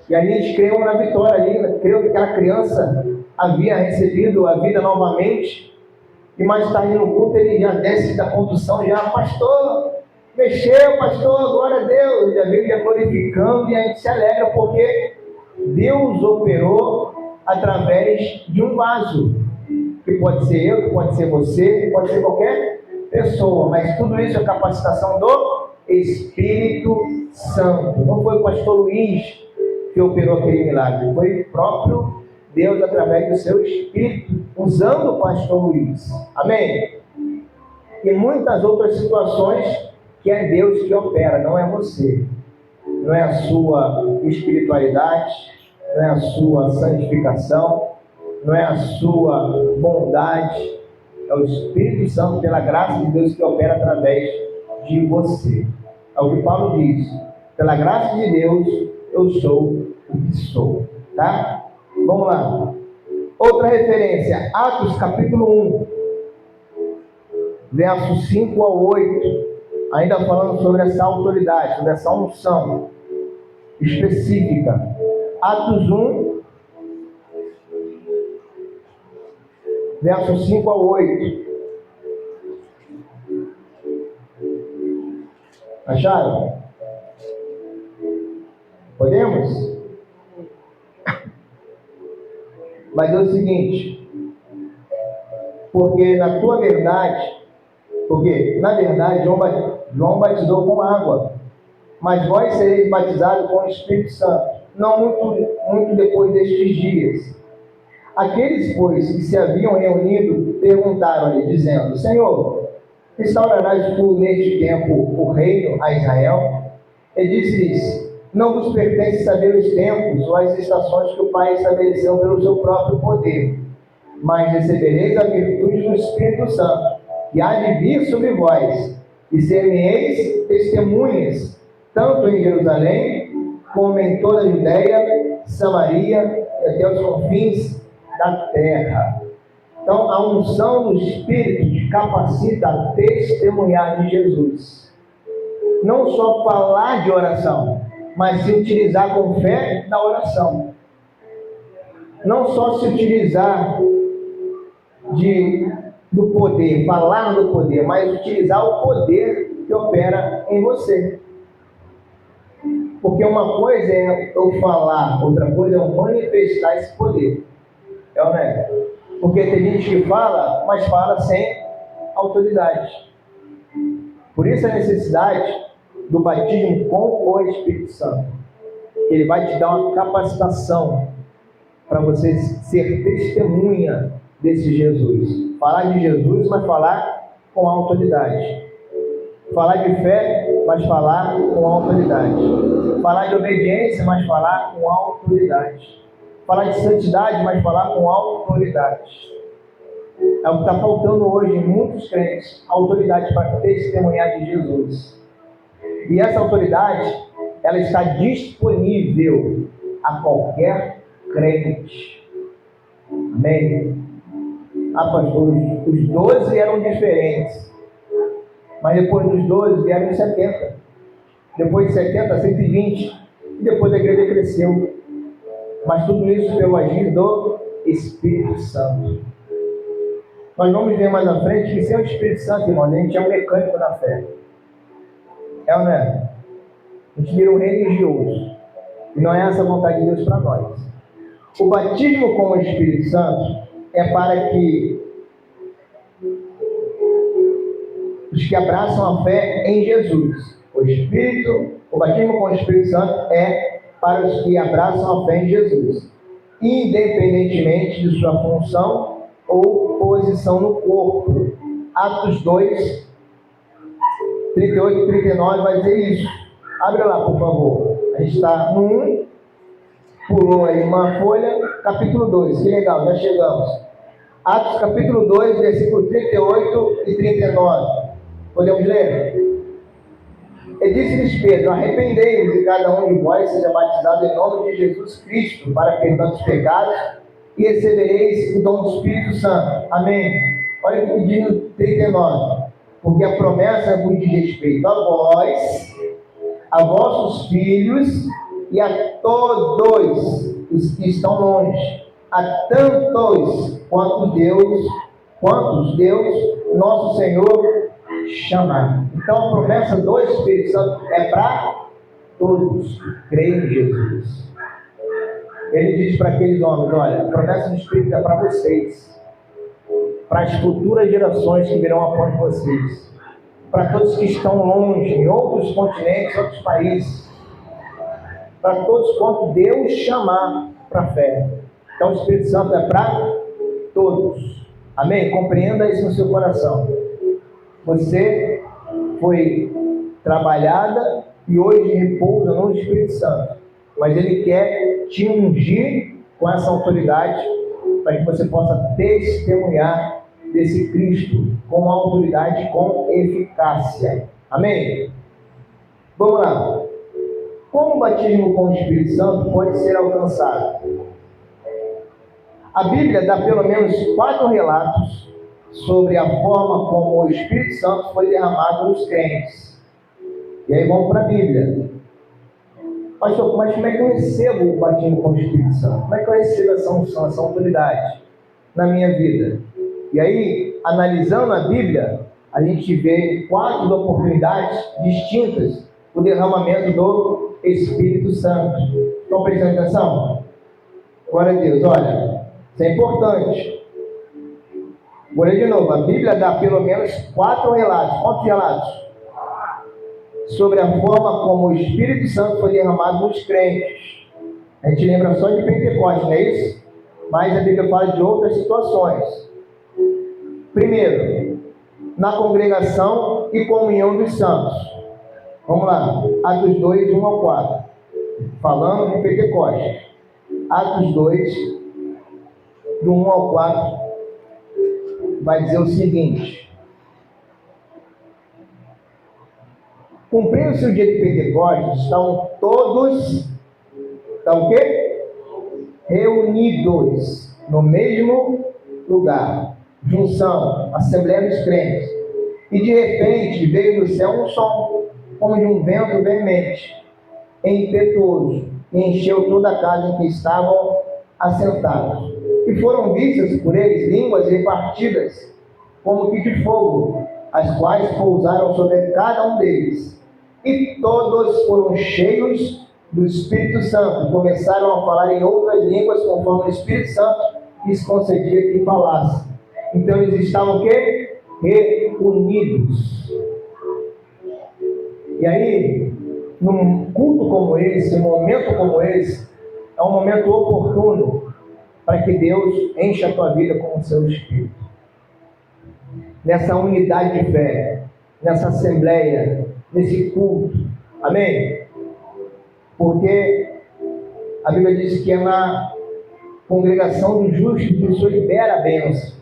S1: E ali a gente creu na vitória, ali, creu que aquela criança havia recebido a vida novamente. E mais tarde no culto ele já desce da condução, já, pastor, mexeu, pastor, glória a Deus. Já veio já glorificando, e a gente se alegra porque Deus operou através de um vaso. Que pode ser eu, que pode ser você, que pode ser qualquer pessoa, mas tudo isso é capacitação do Espírito Santo. Não foi o pastor Luiz que operou aquele milagre, foi o próprio Deus através do seu Espírito, usando o pastor Luiz. Amém? E muitas outras situações que é Deus que opera, não é você. Não é a sua espiritualidade, não é a sua santificação, não é a sua bondade, é o Espírito Santo, pela graça de Deus, que opera através de você. É o que Paulo diz: pela graça de Deus, eu sou o que sou. Tá? Vamos lá. Outra referência, Atos capítulo 1, versos 5 ao 8, ainda falando sobre essa autoridade, sobre essa unção específica. Atos 1, versos 5 ao 8. Acharam? Podemos? Mas é o seguinte, porque na verdade João batizou com água, mas vós sereis batizados com o Espírito Santo, não muito depois destes dias. Aqueles, pois, que se haviam reunido, perguntaram-lhe, dizendo: Senhor, instaurarás tu neste tempo o reino a Israel? E disse-lhes: não vos pertence saber os tempos ou as estações que o Pai estabeleceu pelo seu próprio poder, mas recebereis a virtude do Espírito Santo, que há de vir sobre vós, e ser-me-eis testemunhas, tanto em Jerusalém, como em toda a Judéia, Samaria e até os confins da terra. Então, a unção do Espírito te capacita a testemunhar de Jesus. Não só falar de oração, mas se utilizar com fé na oração. Não só se utilizar do poder, falar do poder, mas utilizar o poder que opera em você. Porque uma coisa é eu falar, outra coisa é eu manifestar esse poder. É ou não é? Porque tem gente que fala, mas fala sem autoridade. Por isso a necessidade do batismo com o Espírito Santo. Ele vai te dar uma capacitação para você ser testemunha desse Jesus. Falar de Jesus, mas falar com autoridade. Falar de fé, mas falar com autoridade. Falar de obediência, mas falar com autoridade. Falar de santidade, mas falar com autoridade. É o que está faltando hoje em muitos crentes, autoridade para testemunhar de Jesus. E essa autoridade, ela está disponível a qualquer crente. Amém? Ah, pastor, os 12 eram diferentes. Mas depois dos 12 vieram os 70. Depois de 70, 120. E depois a igreja cresceu. Mas tudo isso pelo agir do Espírito Santo. Nós vamos ver mais à frente que sem o Espírito Santo, irmão, a gente é um mecânico da fé. É ou não é? A gente vira um religioso. E não é essa a vontade de Deus para nós. O batismo com o Espírito Santo é para que os que abraçam a fé em Jesus. O batismo com o Espírito Santo é para os que abraçam a fé em Jesus, independentemente de sua função ou posição no corpo. Atos 2, 38 e 39 vai dizer isso. Abre lá, por favor. A gente está no 1, pulou aí uma folha, capítulo 2, que legal, já chegamos. Atos capítulo 2, versículo 38 e 39. Podemos ler? E disse-lhes Pedro: arrependei-vos e cada um de vós seja batizado em nome de Jesus Cristo para perdão dos pecados e recebereis o dom do Espírito Santo. Amém. Olha o que diz no 39. Porque a promessa vos diz respeito a vós, a vossos filhos e a todos os que estão longe, a tantos quantos Deus, nosso Senhor, chamar. Então a promessa do Espírito Santo é para todos que creem em Jesus. Ele diz para aqueles homens: olha, a promessa do Espírito é para vocês, para as futuras gerações que virão após vocês, para todos que estão longe, em outros continentes, outros países, para todos quanto Deus chamar para a fé. Então o Espírito Santo é para todos. Amém? Compreenda isso no seu coração. Você foi trabalhada e hoje repousa no Espírito Santo, mas Ele quer te ungir com essa autoridade para que você possa testemunhar desse Cristo com autoridade, com eficácia. Amém? Vamos lá. Como o batismo com o Espírito Santo pode ser alcançado? A Bíblia dá pelo menos 4 relatos sobre a forma como o Espírito Santo foi derramado nos crentes. E aí vamos para a Bíblia. Pastor, mas como é que eu recebo o batismo com o Espírito Santo? Como é que eu recebo essa unção, essa autoridade na minha vida? E aí, analisando a Bíblia, a gente vê 4 oportunidades distintas o derramamento do Espírito Santo. Estão prestando atenção? Glória a Deus. Olha, isso é importante. Vou ler de novo. A Bíblia dá pelo menos 4 relatos. Quantos relatos? Sobre a forma como o Espírito Santo foi derramado nos crentes. A gente lembra só de Pentecostes, não é isso? Mas a Bíblia fala de outras situações. Primeiro, na congregação e comunhão dos santos. Vamos lá. Atos 2, 1 ao 4. Falando de Pentecostes. Atos 2, do 1 ao 4, vai dizer o seguinte: cumprindo-se o dia de Pentecostes, estão todos, estão o quê? Reunidos no mesmo lugar. Junção, Assembleia dos Crentes. E de repente veio do céu um som, como de um vento veemente, impetuoso, e encheu toda a casa em que estavam assentados. E foram vistas por eles línguas repartidas, como que de fogo, as quais pousaram sobre cada um deles. E todos foram cheios do Espírito Santo, e começaram a falar em outras línguas, conforme o Espírito Santo lhes concedia que falassem. Então eles estavam o quê? Reunidos. E aí, num culto como esse, num momento como esse, é um momento oportuno para que Deus encha a tua vida com o seu Espírito. Nessa unidade de fé, nessa assembleia, nesse culto. Amém? Porque a Bíblia diz que é na congregação do justo que o Senhor libera a bênção.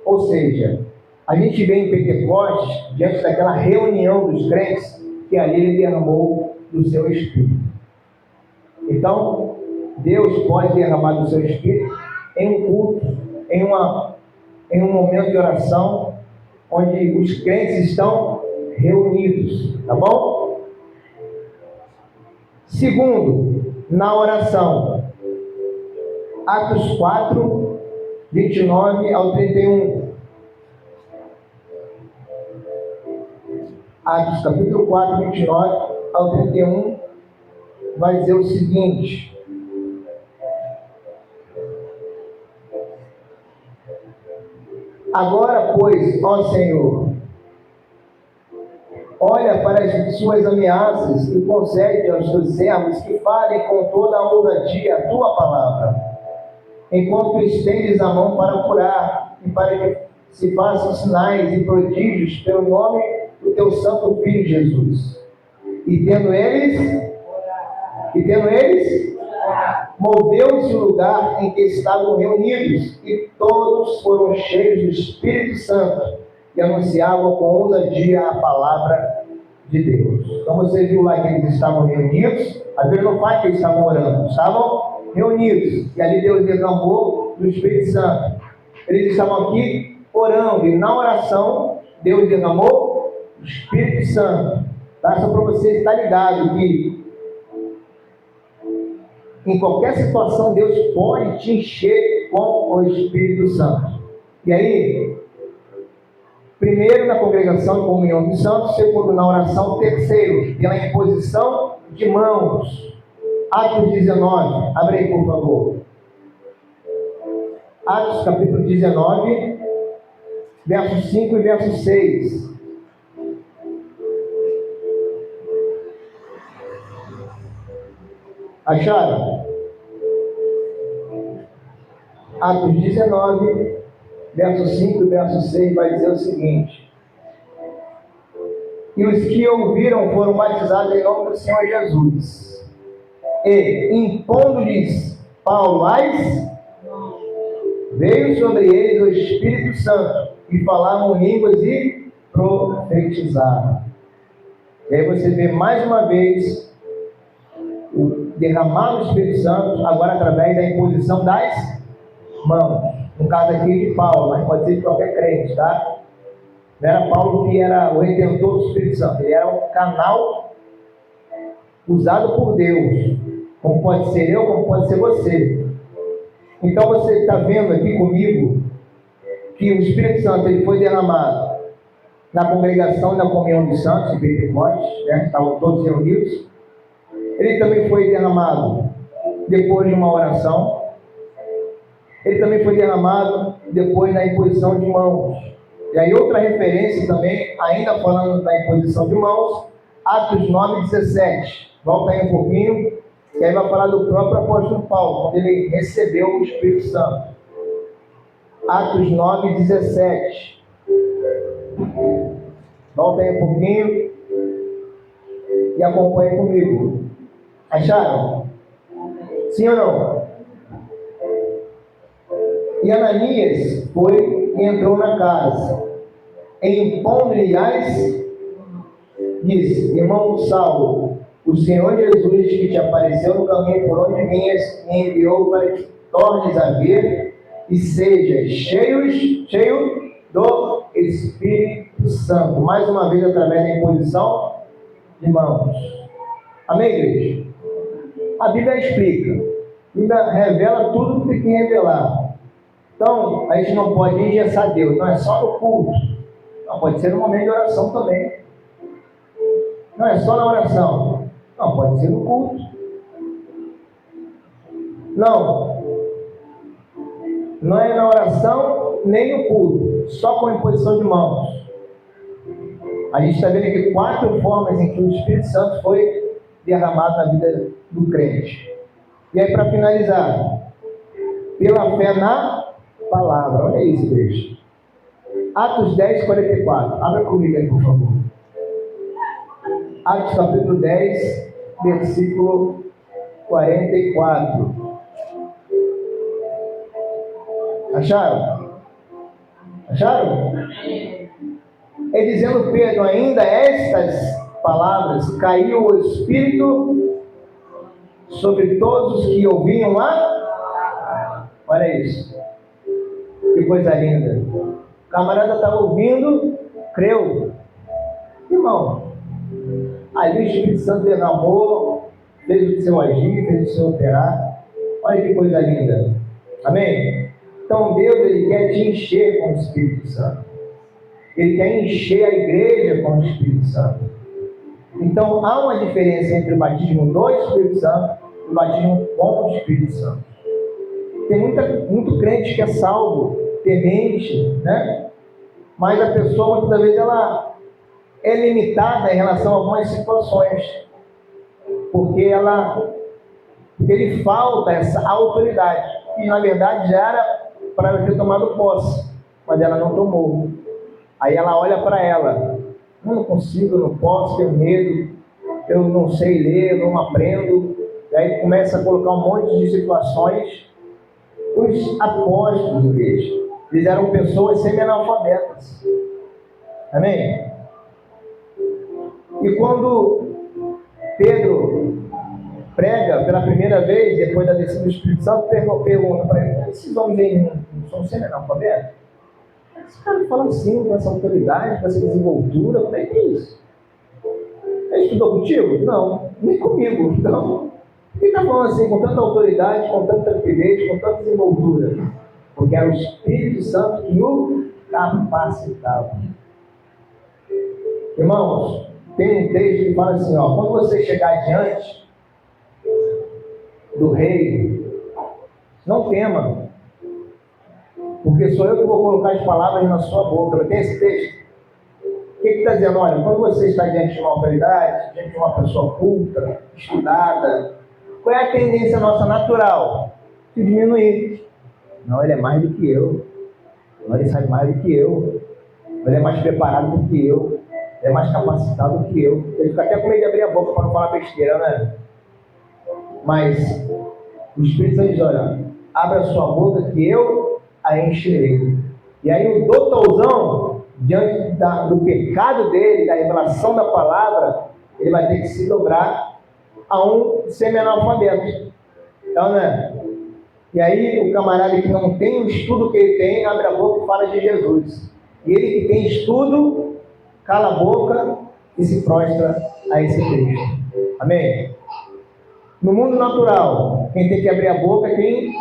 S1: Ou seja, a gente vê em Pentecostes, diante daquela reunião dos crentes, que ali Ele derramou do seu Espírito. Então, Deus pode derramar do seu Espírito em um culto, em um momento de oração, onde os crentes estão reunidos, tá bom? Segundo, na oração. Atos 4, 29 ao 31. Atos capítulo 4, 29 ao 31, vai dizer o seguinte: agora, pois, ó Senhor, olha para as suas ameaças e concede aos teus servos que falem com toda a ousadia a tua palavra, enquanto estendes a mão para curar e para que se façam sinais e prodígios pelo nome do teu santo Filho Jesus. E tendo eles, moveu-se o lugar em que estavam reunidos, e todos foram cheios do Espírito Santo e anunciavam com ousadia a palavra de Deus. Então você viu lá que eles estavam reunidos. A Bíblia não fala que eles estavam orando, estavam reunidos, e ali Deus derramou do Espírito Santo. Eles estavam aqui orando, e na oração Deus derramou o Espírito Santo. Tá? Só para você estar ligado que em qualquer situação Deus pode te encher com o Espírito Santo. E aí, primeiro na congregação e comunhão dos santos, segundo na oração, terceiro pela imposição de mãos. Atos 19, abre aí por favor. Atos capítulo 19, versos 5 e verso 6. Acharam? Atos 19, verso 5 e verso 6 vai dizer o seguinte: e os que ouviram foram batizados em nome do Senhor Jesus, e impondo-lhes Paulo veio sobre eles o Espírito Santo, e falavam línguas e profetizavam. E aí você vê mais uma vez o derramar do Espírito Santo, agora através da imposição das mãos. No caso aqui de Paulo, mas pode ser de qualquer crente, tá? Não era Paulo que era o retentor do Espírito Santo, ele era um canal usado por Deus, como pode ser eu, como pode ser você. Então você está vendo aqui comigo que o Espírito Santo ele foi derramado na congregação e na comunhão dos santos, em Pentecostes, né? Estavam todos reunidos. Ele também foi derramado depois de uma oração. Ele também foi derramado depois da imposição de mãos. E aí outra referência também, ainda falando da imposição de mãos, Atos 9:17. Volta aí um pouquinho, que aí vai falar do próprio apóstolo Paulo, quando ele recebeu o Espírito Santo. Atos 9:17. Volta aí um pouquinho e acompanhe comigo. Acharam? Sim ou não? E Ananias foi e entrou na casa, e impondo-lhe disse: irmão Saulo, o Senhor Jesus, que te apareceu no caminho por onde vinhas, me enviou para que tornes a ver e sejas cheio do Espírito Santo. Mais uma vez, através da imposição de mãos. Amém, igreja? A Bíblia explica, a Bíblia revela tudo o que tem que revelar. Então, a gente não pode engessar Deus, não é só no culto, não, pode ser no momento de oração também. Não é só na oração, não, pode ser no culto. Não é na oração nem no culto, só com a imposição de mãos. A gente está vendo aqui 4 formas em que o Espírito Santo foi derramado na vida do crente. E aí, para finalizar, pela fé na palavra. Olha isso, igreja. Atos 10:44. Abra comigo aí, por favor. Atos capítulo 10, versículo 44. Acharam? Acharam? E dizendo Pedro ainda estas palavras, caiu o Espírito sobre todos os que ouviam lá. Olha isso. Que coisa linda. O camarada estava ouvindo, creu. Irmão, ali o Espírito Santo derramou, fez o seu agir, fez o seu operar. Olha que coisa linda. Amém? Então Deus, Ele quer te encher com o Espírito Santo. Ele quer encher a igreja com o Espírito Santo. Então há uma diferença entre o batismo do Espírito Santo e o batismo com o Espírito Santo. Tem muito crente que é salvo, temente, né? Mas a pessoa muitas vezes ela é limitada em relação a algumas situações, porque lhe falta essa autoridade, e na verdade já era para ela ter tomado posse, mas ela não tomou. Aí ela olha para ela: eu não consigo, eu não posso, tenho medo, eu não sei ler, eu não aprendo. E aí começa a colocar um monte de situações. Os apóstolos, igreja, eles eram pessoas semi-analfabetas. Amém? E quando Pedro prega pela primeira vez, depois da descida do Espírito Santo, pergunta para ele: esses homens aí não são semi-analfabetos? Esse cara fala assim, com essa autoridade, com essa desenvoltura, como é que é isso? Ele estudou contigo? Não, nem comigo. Então, por que está falando assim, com tanta autoridade, com tanta tranquilidade, com tanta desenvoltura? Porque era o Espírito Santo que o capacitava. Irmãos, tem um texto que fala assim, ó: quando você chegar diante do rei, não tema, porque sou eu que vou colocar as palavras na sua boca. Não tem esse texto? O que está dizendo? Olha, quando você está diante de uma autoridade, diante de uma pessoa culta, estudada, qual é a tendência nossa natural? Se diminuir. Não, ele é mais do que eu. Não, ele sabe mais do que eu. Ele é mais preparado do que eu. Ele é mais capacitado do que eu. Ele fica até com medo de abrir a boca para não falar besteira, né? Mas o Espírito Santo diz: olha, abre a sua boca que eu a encherei. E aí o doutozão, diante do pecado dele, da revelação da palavra, ele vai ter que se dobrar a um semi-analfabeto. Então, né? E aí o camarada que não tem o estudo que ele tem, abre a boca e fala de Jesus. E ele que tem estudo, cala a boca e se prostra a esse Cristo. Amém? No mundo natural, quem tem que abrir a boca é quem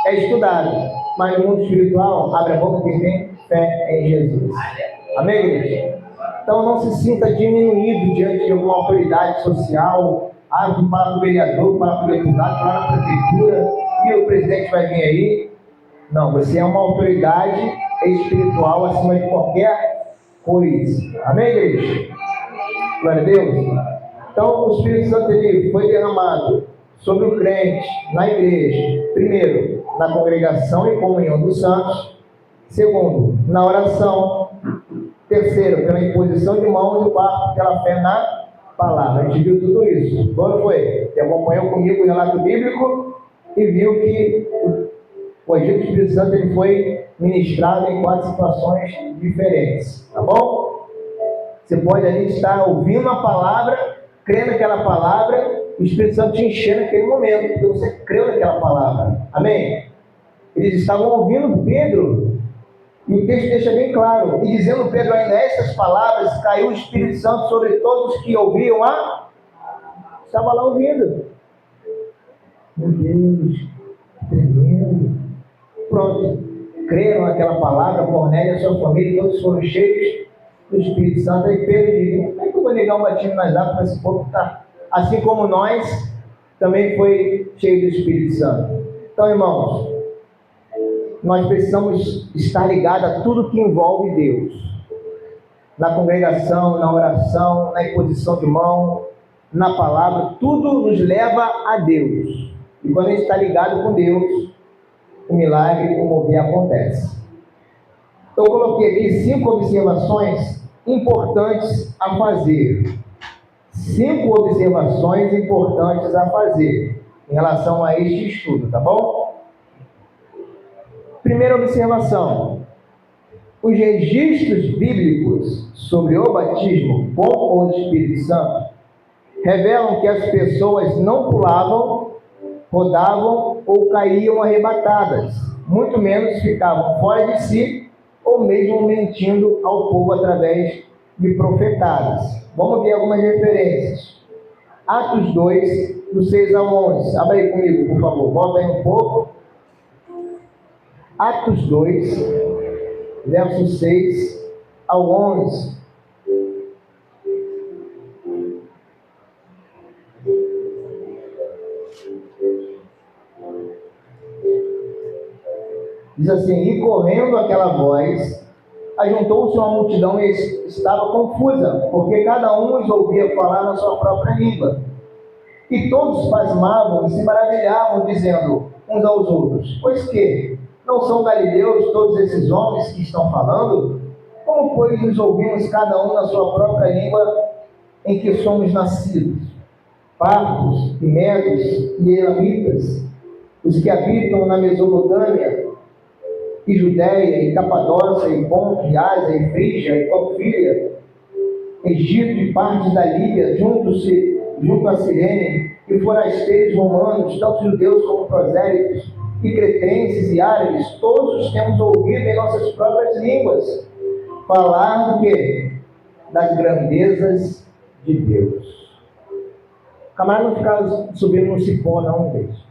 S1: é estudado. Mas no mundo espiritual, abre a boca quem tem fé em Jesus. Amém, igreja? Então não se sinta diminuído diante de alguma autoridade social. Tu fala para o vereador, fala para o deputado, fala na prefeitura, e o presidente vai vir aí. Não, você é uma autoridade espiritual acima de qualquer coisa. Amém, igreja? Glória a Deus. Então o Espírito Santo ele foi derramado sobre o crente na igreja. Primeiro, na congregação e comunhão dos santos. Segundo, na oração. Terceiro, pela imposição de mãos. E quarto, pela fé na palavra. A gente viu tudo isso. Quando foi? Você acompanhou comigo o relato bíblico e viu que o agir do Espírito Santo ele foi ministrado em 4 situações diferentes. Tá bom? Você pode ali estar ouvindo a palavra, crendo naquela palavra, o Espírito Santo te encher naquele momento, porque você creu naquela palavra. Amém? Eles estavam ouvindo Pedro, e o texto deixa bem claro, e dizendo Pedro ainda estas palavras, caiu o Espírito Santo sobre todos que ouviam estava lá ouvindo. Meu Deus, tremendo. Pronto, creram naquela palavra, Cornélio e a sua família, todos foram cheios do Espírito Santo. Aí Pedro diz: como é que eu vou ligar um batismo nas águas para esse povo que está, assim como nós, também foi cheio do Espírito Santo? Então, irmãos, nós precisamos estar ligados a tudo que envolve Deus. Na congregação, na oração, na imposição de mão, na palavra, tudo nos leva a Deus. E quando a gente está ligado com Deus, o milagre, o mover acontece. Então, eu coloquei aqui 5 observações importantes a fazer. 5 observações importantes a fazer em relação a este estudo, tá bom? Primeira observação: os registros bíblicos sobre o batismo com o Espírito Santo revelam que as pessoas não pulavam, rodavam ou caíam arrebatadas, muito menos ficavam fora de si ou mesmo mentindo ao povo através de profetadas. Vamos ver algumas referências. Atos 2, do 6 ao 11. Abre aí comigo, por favor. Volta aí um pouco. Atos 2, versos 6 ao 11. Diz assim: e correndo aquela voz, ajuntou-se uma multidão e estava confusa, porque cada um os ouvia falar na sua própria língua. E todos pasmavam e se maravilhavam, dizendo uns aos outros: pois que? Não são galileus todos esses homens que estão falando? Como, pois, nos ouvimos cada um na sua própria língua em que somos nascidos? Partos, e medos, e elamitas, os que habitam na Mesopotâmia, e Judéia, e Capadócia, e Ponto, e Ásia, e Frígia, e Panfilha, Egito e partes da Líbia, junto a Cirene, e forasteiros romanos, tanto judeus como prosélitos, e cretenses e árabes, todos os temos ouvido em nossas próprias línguas falar do quê? Das grandezas de Deus. O camarada não ficava subindo no cipó, não, gente.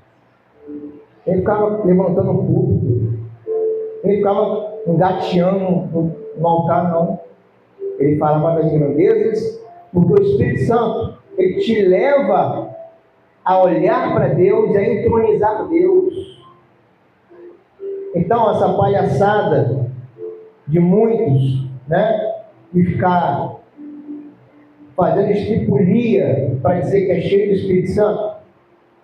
S1: Ele ficava levantando o púlpito. Ele ficava engateando no altar, não. Ele falava das grandezas, porque o Espírito Santo, ele te leva a olhar para Deus e a entronizar Deus. Então, essa palhaçada de muitos, né, de ficar fazendo estripulia para dizer que é cheio do Espírito Santo,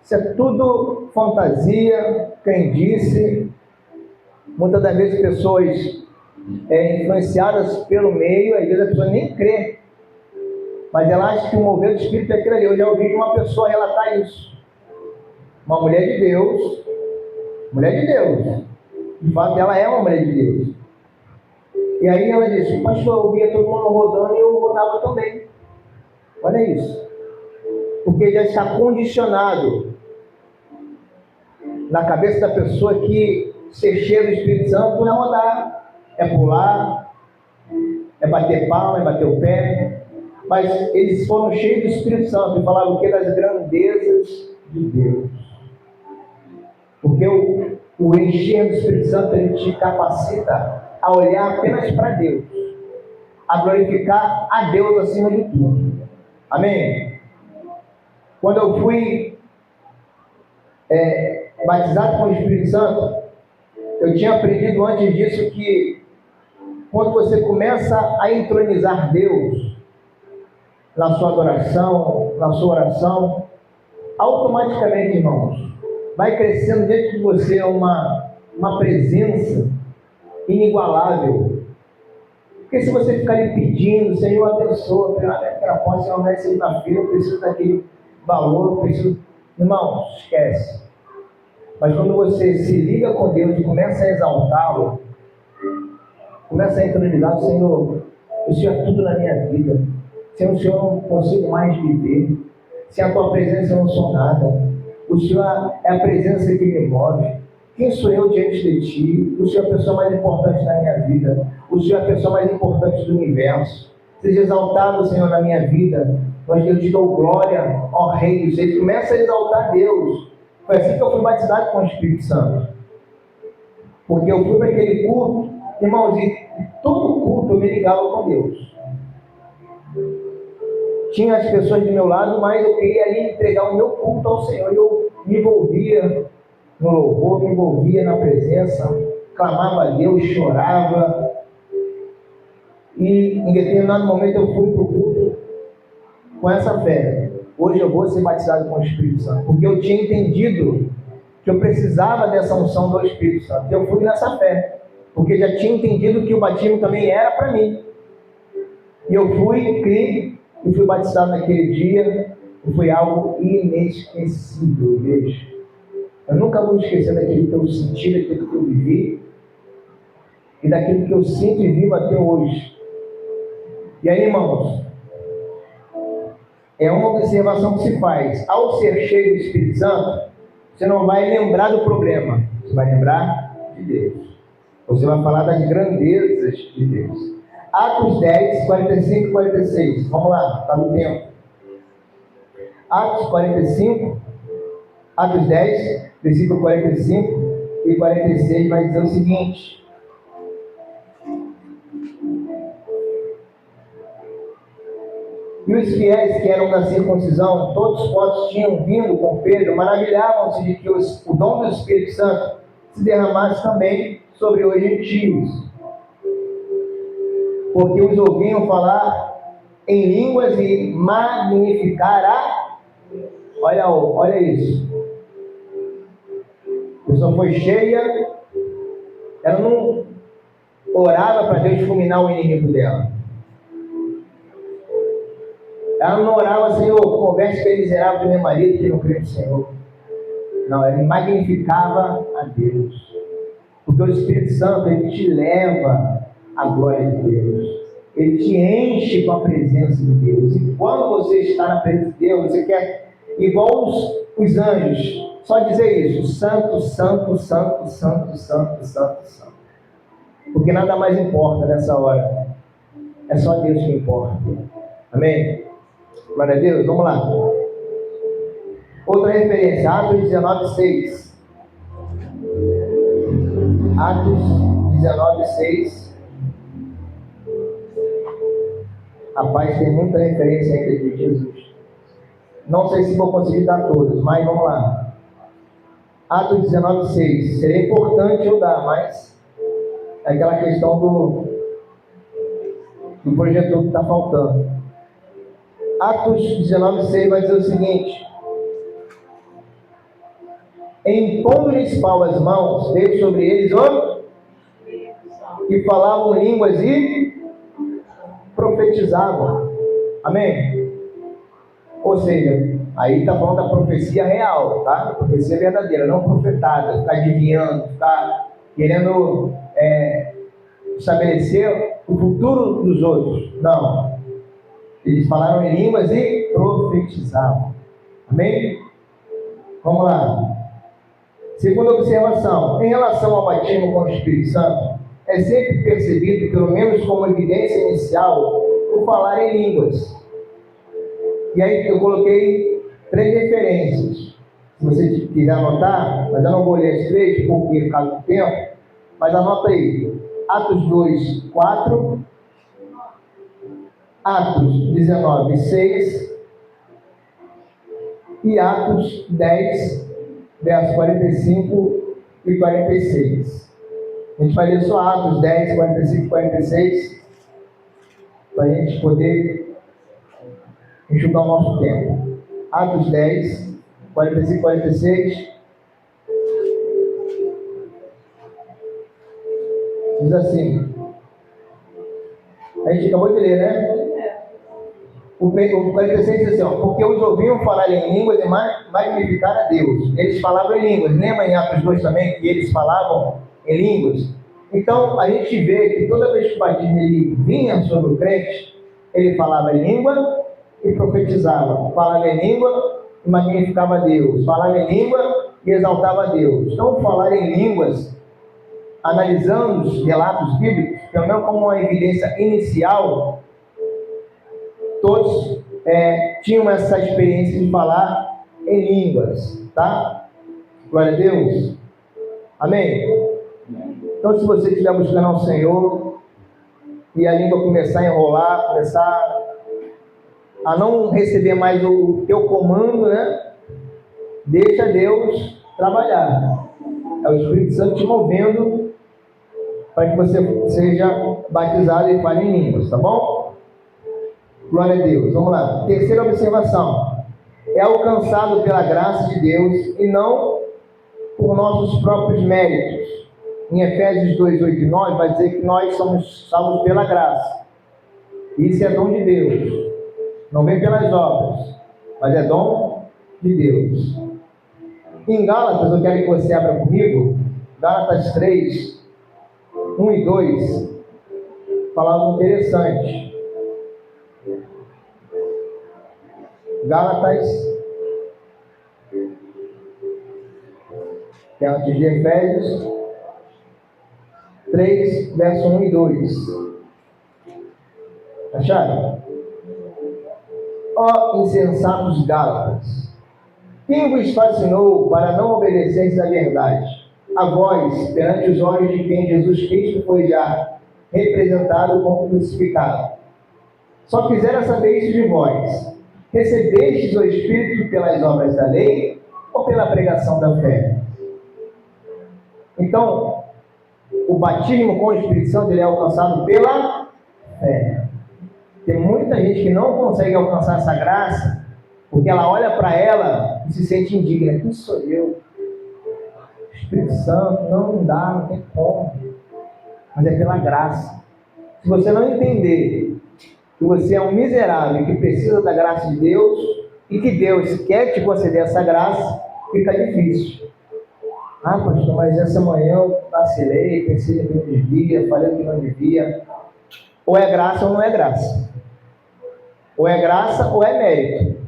S1: isso é tudo fantasia, crendice. Muitas das vezes pessoas influenciadas pelo meio, às vezes a pessoa nem crê, mas ela acha que o mover do Espírito é aquilo ali. Eu já ouvi uma pessoa relatar isso, uma mulher de Deus, de fato ela é uma mulher de Deus, e aí ela disse: pastor, eu via todo mundo rodando e eu rodava também. Olha isso, porque já está condicionado na cabeça da pessoa que ser cheio do Espírito Santo não é rodar, é pular, é bater palma, é bater o pé. Mas eles foram cheios do Espírito Santo e falaram o que? Das grandezas de Deus. Porque o encher do Espírito Santo, ele te capacita a olhar apenas para Deus, a glorificar a Deus acima de tudo. Amém? Quando eu fui batizado com o Espírito Santo, eu tinha aprendido antes disso que quando você começa a entronizar Deus na sua adoração, na sua oração, automaticamente, irmãos, vai crescendo dentro de você uma presença inigualável. Porque se você ficar ali pedindo: Senhor, abençoa, pela posse, Senhor, vai sair na fila, eu preciso daquele valor, eu preciso... Irmão, esquece. Mas quando você se liga com Deus e começa a exaltá-lo, começa a entronizar: Senhor, o Senhor é tudo na minha vida. Sem o Senhor eu não consigo mais viver. Sem a tua presença eu não sou nada. O Senhor é a presença que me move. Quem sou eu diante de ti? O Senhor é a pessoa mais importante da minha vida. O Senhor é a pessoa mais importante do universo. Seja exaltado, Senhor, na minha vida. Mas eu te dou glória, ó Rei dos Reis. Começa a exaltar Deus. Foi assim que eu fui batizado com o Espírito Santo. Porque eu fui para aquele culto, irmãos, e todo culto eu me ligava com Deus. Tinha as pessoas do meu lado, mas eu queria ali entregar o meu culto ao Senhor. E eu me envolvia no louvor, me envolvia na presença, clamava a Deus, chorava. E em determinado momento eu fui para o culto com essa fé: hoje eu vou ser batizado com o Espírito Santo, porque eu tinha entendido que eu precisava dessa unção do Espírito Santo. Eu fui nessa fé, porque já tinha entendido que o batismo também era para mim. E eu fui, criei e fui batizado naquele dia. E foi algo inesquecível, veja. Eu nunca vou esquecer daquilo que eu senti, daquilo que eu vivi e daquilo que eu sinto e vivo até hoje. E aí, irmãos, é uma observação que se faz: ao ser cheio do Espírito Santo, você não vai lembrar do problema, você vai lembrar de Deus. Você vai falar das grandezas de Deus. Atos 10, 45 e 46. Vamos lá, está no tempo. Atos 10, versículo 45 e 46 vai dizer o seguinte: e os fiéis que eram da circuncisão, todos quantos tinham vindo com Pedro, maravilhavam-se de que o dom do Espírito Santo se derramasse também sobre os gentios, porque os ouviam falar em línguas e magnificar a... Olha isso. A pessoa foi cheia Ela não orava para Deus fulminar o inimigo dela. Ela não orava, Senhor, converte aquele miserável do meu marido que não crê no Senhor. Não, ela magnificava a Deus. Porque o Espírito Santo, ele te leva à glória de Deus. Ele te enche com a presença de Deus. E quando você está na presença de Deus, você quer, igual os anjos, só dizer isso: santo, santo, santo, santo, santo, santo, santo. Porque nada mais importa nessa hora. É só Deus que importa. Amém? Glória a Deus. Vamos lá. Outra referência, Atos 19:6. Atos 19:6. Rapaz, tem muita referência ainda de Jesus. Não sei se vou conseguir dar todas, mas vamos lá. Atos 19:6. Seria importante eu dar, mas é aquela questão do projetor que está faltando. Atos 19:6 vai dizer o seguinte: impondo-lhes Paulo as mãos, veio sobre eles e falavam línguas e profetizavam. Amém? Ou seja, aí está falando da profecia real, tá? Profecia verdadeira, não profetada, ficar adivinhando, ficar querendo estabelecer o futuro dos outros. Não. Eles falaram em línguas e profetizavam. Amém? Vamos lá. Segunda observação, em relação ao batismo com o Espírito Santo, é sempre percebido, pelo menos como evidência inicial, o falar em línguas. E aí eu coloquei 3 referências. Se você quiser anotar, mas eu não vou ler as 3, porque por causa do tempo, mas anota aí. Atos 2:4, Atos 19:6 e Atos 10, versos 45 e 46. A gente vai ler só Atos 10, 45 e 46, para a gente poder enxugar o nosso tempo. Atos 10, 45 e 46. Diz assim. A gente acabou de ler, né? O 46 diz assim, ó: porque os ouviam falar em línguas e magnificar a Deus. Eles falavam em línguas. Lembra em Atos 2 também que eles falavam em línguas? Então a gente vê que toda vez que o batismo ele vinha sobre o crente, ele falava em língua e profetizava. Falava em língua e magnificava a Deus. Falava em língua e exaltava a Deus. Então falar em línguas, analisando os relatos bíblicos, pelo menos como uma evidência inicial, todos tinham essa experiência de falar em línguas, tá? Glória a Deus. Amém? Então, se você estiver buscando ao Senhor e a língua começar a enrolar, começar a não receber mais o teu comando, né? Deixa Deus trabalhar. É o Espírito Santo te movendo para que você seja batizado e fale em línguas, tá bom? Glória a Deus. Vamos lá. Terceira observação. É alcançado pela graça de Deus e não por nossos próprios méritos. Em Efésios 2, 8 e 9 vai dizer que nós somos salvos pela graça. Isso é dom de Deus. Não vem pelas obras, mas é dom de Deus. Em Gálatas, eu quero que você abra comigo, Gálatas 3, 1 e 2, fala algo interessante. Gálatas, que é antes de Efésios, 3, verso 1 e 2. Acharam? Ó insensatos Gálatas, quem vos fascinou para não obedecerdes à verdade? A vós, perante os olhos de quem Jesus Cristo foi já representado como crucificado. Só quisera saber isso de vós: recebestes o Espírito pelas obras da lei ou pela pregação da fé? Então, o batismo com o Espírito Santo ele é alcançado pela fé. Tem muita gente que não consegue alcançar essa graça porque ela olha para ela e se sente indigna. Quem sou eu? Espírito Santo, não dá, não tem como. mas é pela graça. Se você não entender que você é um miserável que precisa da graça de Deus e que Deus quer te conceder essa graça, fica difícil. Ah, pastor, mas essa manhã eu vacilei, pensei que não devia, falei que não devia. Ou é graça ou não é graça. Ou é graça ou é mérito.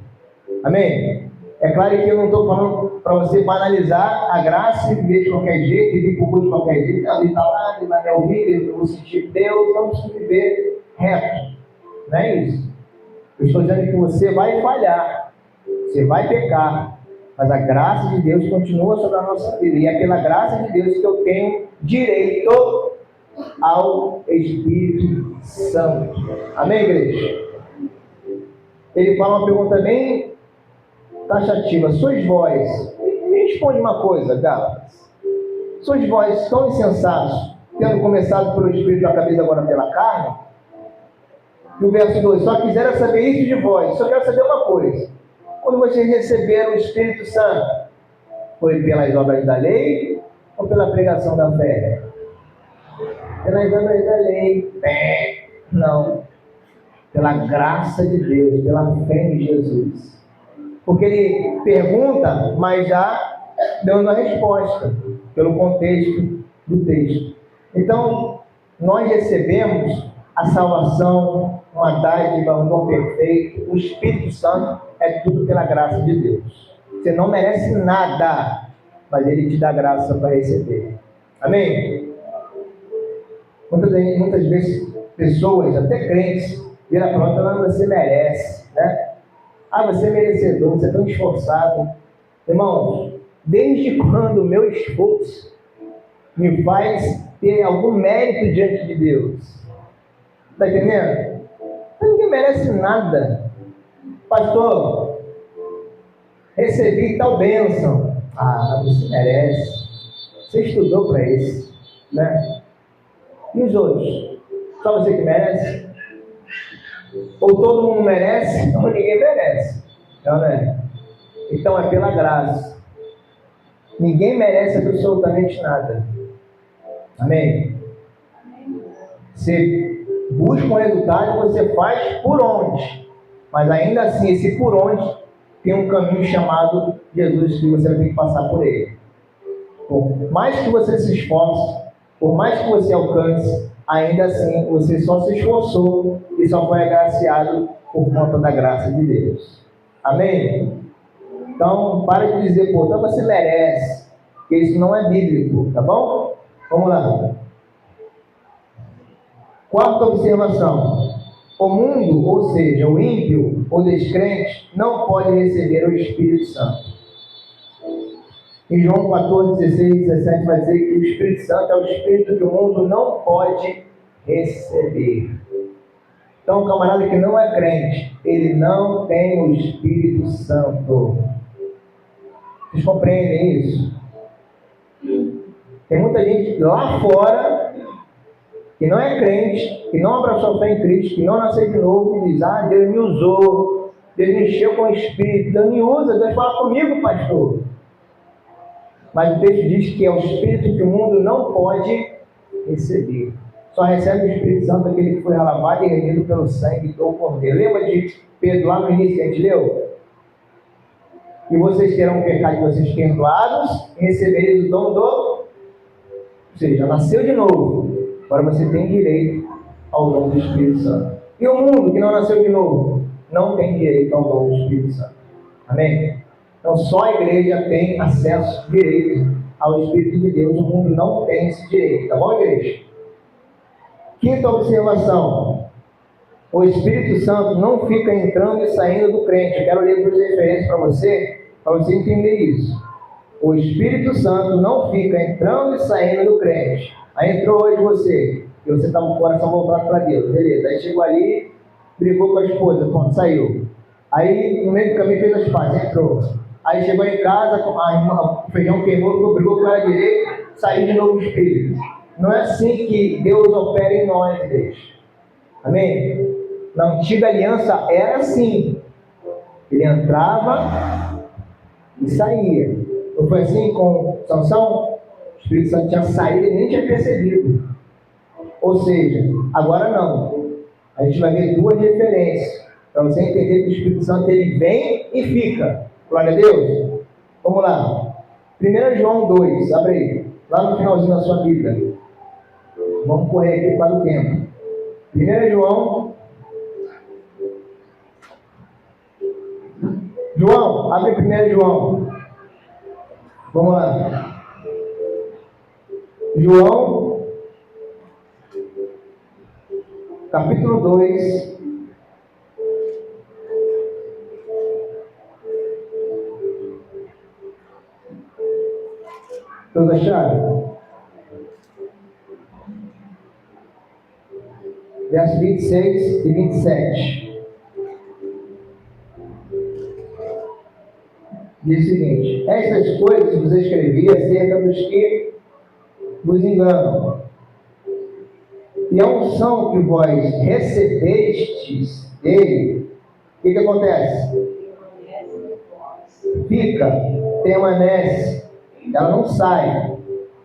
S1: Amém? É claro que eu não estou falando para você banalizar a graça e viver de qualquer jeito, e vir para o culto de qualquer jeito. Ele está lá, ele vai me ouvir, eu vou sentir Deus, não preciso viver reto. Não é isso. Eu estou dizendo que você vai falhar, você vai pecar, mas a graça de Deus continua sobre a nossa vida. E é pela graça de Deus que eu tenho direito ao Espírito Santo. Amém, igreja? Ele fala uma pergunta bem taxativa. Sois vós, me responde uma coisa, Gálatas. Sois vós tão insensatos, tendo começado pelo Espírito, acabei agora pela carne? No verso 2, só quisera saber isso de vós, só quero saber uma coisa. Quando vocês receberam o Espírito Santo, foi pelas obras da lei ou pela pregação da fé? Pelas obras da lei. Não. Pela graça de Deus, pela fé em Jesus. Porque ele pergunta, mas já dando a resposta, pelo contexto do texto. Então, nós recebemos a salvação, uma dádiva, um dom perfeito. O Espírito Santo é tudo pela graça de Deus. Você não merece nada, mas ele te dá graça para receber. Amém? Muitas vezes, pessoas, até crentes, viram pronto, mas você merece, né? Ah, você é merecedor, você é tão esforçado. Irmãos, desde quando o meu esforço me faz ter algum mérito diante de Deus? Está entendendo? Ninguém merece nada. Pastor, recebi tal bênção. Ah, você merece. Você estudou para isso, né? E os outros? Só você que merece? Ou todo mundo merece, ou ninguém merece. Não é? Então é pela graça. Ninguém merece absolutamente nada. Amém? Você busca um resultado, você faz por onde. Mas ainda assim, esse por onde tem um caminho chamado Jesus, que você vai ter que passar por ele. Por mais que você se esforce, por mais que você alcance, ainda assim você só se esforçou e só foi agraciado por conta da graça de Deus. Amém? Então, para de dizer, pô, então você merece, porque isso não é bíblico, tá bom? Vamos lá. Quarta observação. O mundo, ou seja, o ímpio, o descrente, não pode receber o Espírito Santo. Em João 14, 16, 17 vai dizer que o Espírito Santo é o Espírito que o mundo não pode receber. Então, o camarada que não é crente, ele não tem o Espírito Santo. Vocês compreendem isso? Tem muita gente lá fora que não é crente, que não abraçou a fé em Cristo, que não nasceu de novo, e diz, ah, Deus me usou, Deus me encheu com o Espírito, Deus me usa, Deus fala comigo, pastor. Mas o texto diz que é o Espírito que o mundo não pode receber. Só recebe o Espírito Santo aquele que foi lavado e remido pelo sangue do Cordeiro. Lembra de Pedro lá no início que a gente leu? E vocês terão o pecado de vocês perdoados e recebereis o dom do... Ou seja, nasceu de novo. Agora você tem direito ao dom do Espírito Santo. E o mundo que não nasceu de novo não tem direito ao dom do Espírito Santo. Amém? Então só a igreja tem acesso direito ao Espírito de Deus. O mundo não tem esse direito. Tá bom, igreja? Quinta observação. O Espírito Santo não fica entrando e saindo do crente. Eu quero ler duas referências para você entender isso. O Espírito Santo não fica entrando e saindo do crente. Aí entrou hoje você, e você está com o coração voltado para Deus, beleza. Aí chegou ali, brigou com a esposa, pronto, saiu. Aí no meio do caminho fez as pazes, entrou. Aí chegou em casa, o feijão queimou, brigou com ela direito, saiu de novo o Espírito. Não é assim que Deus opera em nós, igreja. Amém? Na antiga aliança era assim. Ele entrava e saía. Não foi assim com Sansão? O Espírito Santo tinha saído e nem tinha percebido. Ou seja, agora não. A gente vai ver duas referências, para você entender que o Espírito Santo ele vem e fica. Glória a Deus. Vamos lá. 1 João 2, abre aí. Lá no finalzinho da sua Bíblia. Vamos correr aqui para o tempo. 1 João. João, abre 1 João. Vamos lá. João, capítulo 2. Todos acharam? Versos 26 e 27. Diz o seguinte: estas coisas vos escrevi acerca dos que vos enganam. E a unção que vós recebestes dele, o que acontece? Fica, permanece, ela não sai,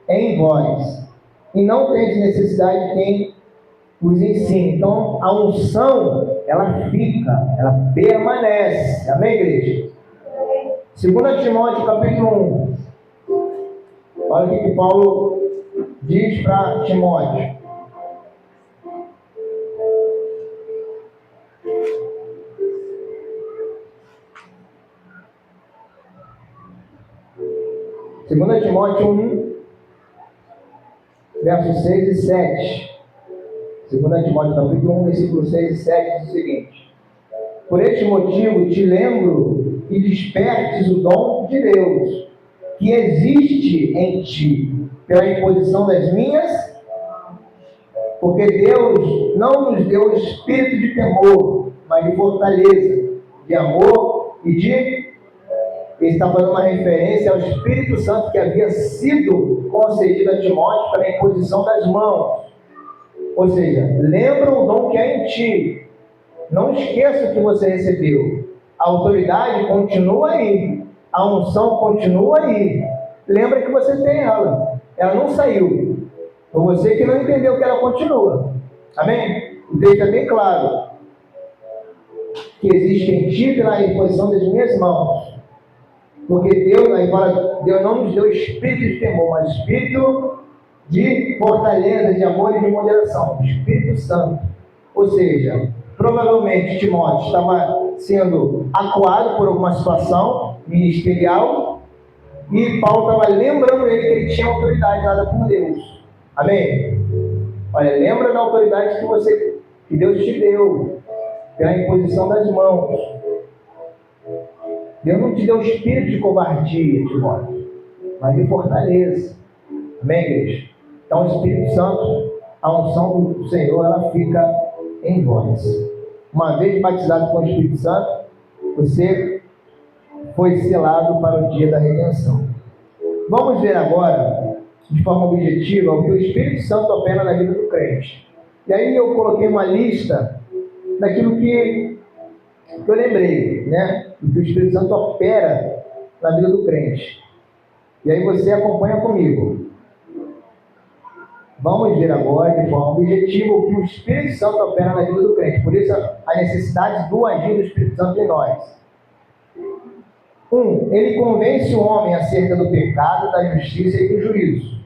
S1: é em vós. E não tem necessidade de quem vos ensine. Então, a unção, ela fica, ela permanece. Amém, igreja? 2 Timóteo, capítulo 1. Olha o que Paulo diz para Timóteo. Segunda Timóteo 1, versos 6 e 7. 2 Timóteo capítulo 1, versículo 6 e 7 diz o seguinte: por este motivo te lembro e despertes o dom de Deus, que existe em ti, pela imposição das minhas, porque Deus não nos deu espírito de temor, mas de fortaleza, de amor e de... Ele está fazendo uma referência ao Espírito Santo que havia sido concedido a Timóteo para a imposição das mãos. Ou seja, lembra o dom que é em ti. Não esqueça o que você recebeu. A autoridade continua aí. A unção continua aí. Lembra que você tem ela. Ela não saiu. Foi você que não entendeu que ela continua. Amém? O texto é bem claro. Que existe em ti pela imposição das minhas mãos. Porque Deus, aí fala, Deus não nos deu espírito de temor, mas espírito de fortaleza, de amor e de moderação. Espírito Santo. Ou seja, provavelmente Timóteo estava sendo acuado por alguma situação ministerial e Paulo estava lembrando ele que ele tinha autoridade dada por Deus. Amém? Olha, lembra da autoridade que Deus te deu pela imposição das mãos. Deus não te deu espírito de covardia, Timóteo, mas de fortaleza. Amém, igreja? Então, o Espírito Santo, a unção do Senhor, ela fica em vós. Uma vez batizado com o Espírito Santo, você foi selado para o dia da redenção. Vamos ver agora, de forma objetiva, o que o Espírito Santo opera na vida do crente. E aí eu coloquei uma lista daquilo que eu lembrei, né? Do que o Espírito Santo opera na vida do crente. E aí você acompanha comigo. Vamos ver agora, de forma objetiva, o que o Espírito Santo opera na vida do crente. Por isso, a necessidade do agir do Espírito Santo em nós. 1. Ele convence o homem acerca do pecado, da justiça e do juízo.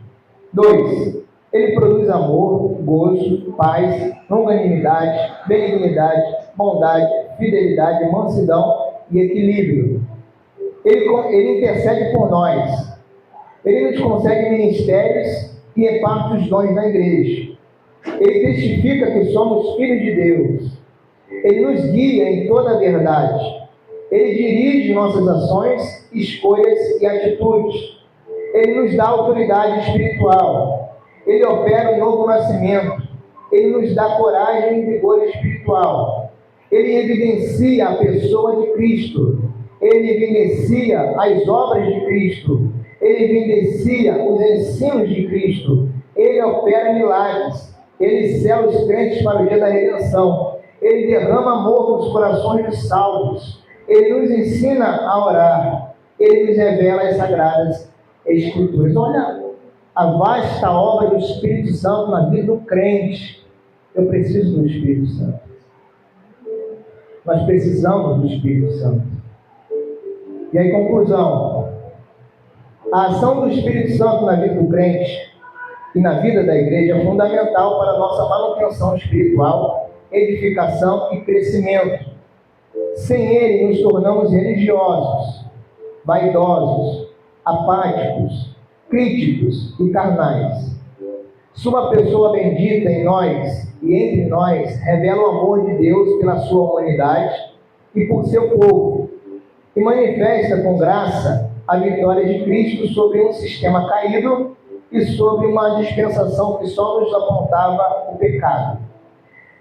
S1: 2. Ele produz amor, gozo, paz, longanimidade, benignidade, bondade, fidelidade, mansidão e equilíbrio. Ele intercede por nós. Ele nos concede ministérios e reparte os dons da igreja. Ele testifica que somos filhos de Deus. Ele nos guia em toda a verdade. Ele dirige nossas ações, escolhas e atitudes. Ele nos dá autoridade espiritual. Ele opera um novo nascimento. Ele nos dá coragem e vigor espiritual. Ele evidencia a pessoa de Cristo. Ele evidencia as obras de Cristo. Ele evidencia os ensinos de Cristo. Ele opera milagres. Ele sela os crentes para o dia da redenção. Ele derrama amor nos corações dos salvos. Ele nos ensina a orar. Ele nos revela as sagradas Escrituras. Olha a vasta obra do Espírito Santo na vida do crente. Eu preciso do Espírito Santo. Nós precisamos do Espírito Santo. E aí, conclusão. A ação do Espírito Santo na vida do crente e na vida da igreja é fundamental para a nossa manutenção espiritual, edificação e crescimento. Sem ele, nos tornamos religiosos, vaidosos, apáticos, críticos e carnais. Sua pessoa bendita em nós e entre nós revela o amor de Deus pela sua humanidade e por seu povo, e manifesta com graça a vitória de Cristo sobre um sistema caído e sobre uma dispensação que só nos apontava o pecado.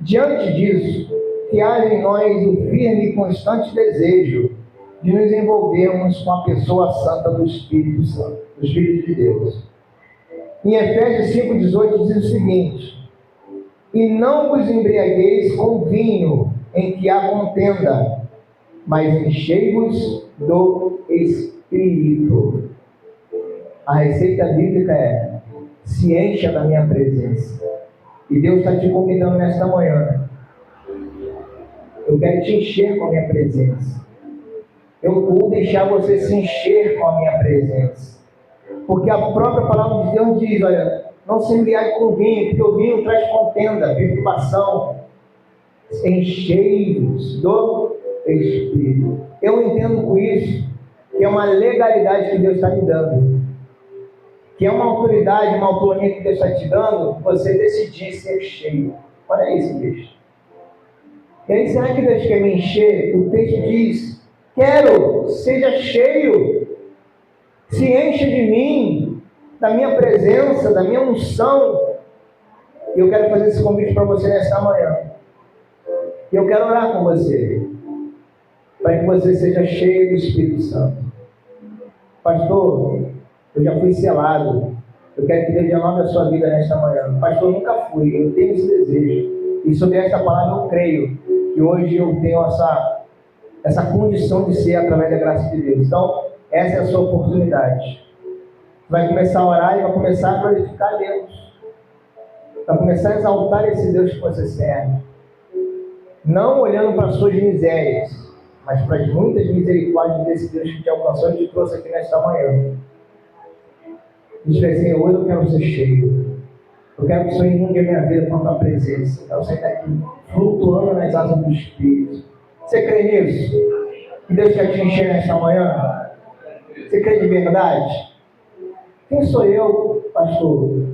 S1: Diante disso, que haja em nós o firme e constante desejo de nos envolvermos com a pessoa santa do Espírito Santo, do Espírito de Deus. Em Efésios 5,18 diz o seguinte: e não vos embriagueis com vinho em que há contenda, mas enchei-vos do Espírito. A receita bíblica é: se encha da minha presença. E Deus está te convidando nesta manhã. Eu quero te encher com a minha presença. Eu vou deixar você se encher com a minha presença. Porque a própria palavra de Deus diz: olha, não se embriague com vinho, porque o vinho traz contenda, perturbação. Enchei-vos do Espírito. Eu entendo com isso que é uma legalidade que Deus está me dando, que é uma autoridade, uma autonomia que Deus está te dando, você decidir ser cheio. Olha isso, Deus. E aí, será que Deus quer me encher? O texto diz: quero, seja cheio, se encha de mim, da minha presença, da minha unção. E eu quero fazer esse convite para você nesta manhã. E eu quero orar com você, para que você seja cheio do Espírito Santo. Pastor, eu já fui selado. Eu quero que Deus renove a sua vida nesta manhã. Pastor, nunca fui. Eu tenho esse desejo. E sobre esta palavra eu creio que hoje eu tenho essa condição de ser através da graça de Deus. Então, essa é a sua oportunidade. Vai começar a orar e vai começar a glorificar Deus. Vai começar a exaltar esse Deus que você serve. Não olhando para as suas misérias, mas para as muitas misericórdias desse Deus que te alcançou e te trouxe aqui nesta manhã. Diz assim: hoje eu quero ser cheio. Eu quero que o Senhor inunde a minha vida com a tua presença. Então você está aqui flutuando nas asas do Espírito. Você crê nisso? Que Deus quer te encher nesta manhã? Você crê de verdade? Quem sou eu, pastor?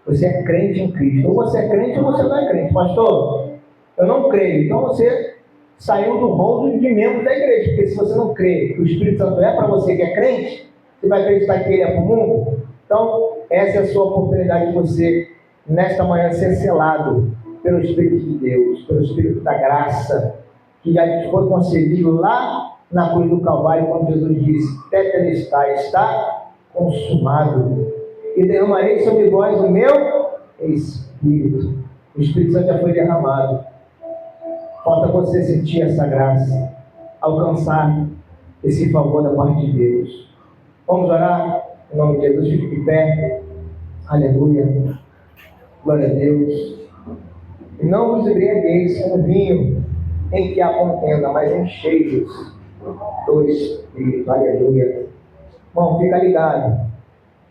S1: Você é crente em Cristo. Ou você é crente ou você não é crente. Pastor, eu não creio. Então você saiu do rol de membro da igreja. Porque se você não crê que o Espírito Santo é para você que é crente, você vai acreditar que ele é para o mundo? Então, essa é a sua oportunidade de você, nesta manhã, ser selado pelo Espírito de Deus, pelo Espírito da graça, que já te foi concedido lá na cruz do Calvário, quando Jesus disse: tetelestai, está consumado. E derramarei sobre vós o meu Espírito. O Espírito Santo já foi derramado. Falta você sentir essa graça, alcançar esse favor da parte de Deus. Vamos orar? Em nome de Jesus, fique de pé. Aleluia. Glória a Deus. E não vos embriagueis com vinho em que há contenda, mas enchei-vos do Espírito. Aleluia. Bom, fica ligado.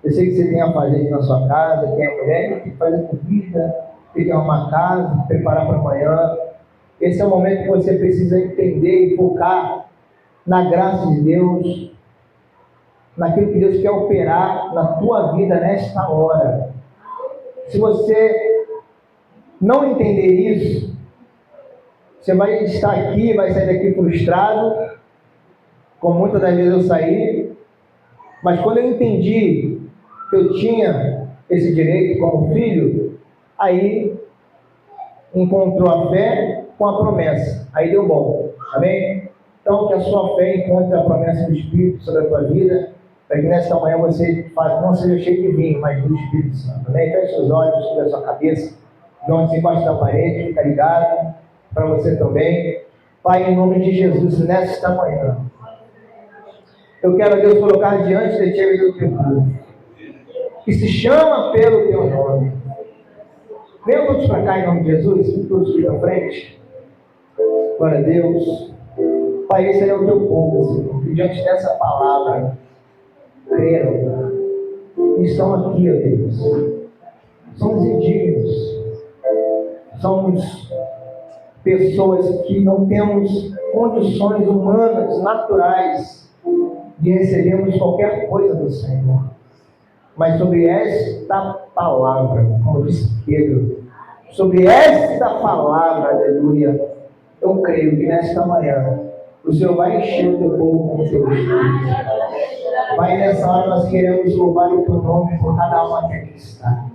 S1: Eu sei que você tem a fazer na sua casa, tem a mulher que tem que fazer comida, tem que arrumar casa, preparar para amanhã. Esse é o momento que você precisa entender e focar na graça de Deus, naquilo que Deus quer operar na tua vida nesta hora. Se você não entender isso, você vai estar aqui, vai sair daqui frustrado, como muitas das vezes eu saí. Mas quando eu entendi que eu tinha esse direito como filho, aí encontrou a fé com a promessa. Aí deu bom. Amém? Então, que a sua fé encontre a promessa do Espírito sobre a tua vida, para que nesta manhã você não seja cheio de vinho, mas do Espírito Santo. Amém? Feche seus olhos sobre a sua cabeça, de onde você embaixo da parede, fica ligado, para você também. Pai, em nome de Jesus, nesta manhã, eu quero, Deus, colocar diante de Ti o teu povo. que se chama pelo teu nome. Venham todos para cá em nome de Jesus, todos aqui para frente. Glória a Deus. Pai, esse é o teu povo, Senhor. E diante dessa palavra, creram. Estão aqui, ó Deus. Somos indignos. Somos pessoas que não temos condições humanas, naturais, de recebermos qualquer coisa do Senhor. Mas sobre esta palavra, como disse Pedro, sobre esta palavra, aleluia, eu creio que nesta manhã o Senhor vai encher o teu povo com o teu Espírito. Pai, nessa hora nós queremos louvar o teu nome por cada alma que aqui está.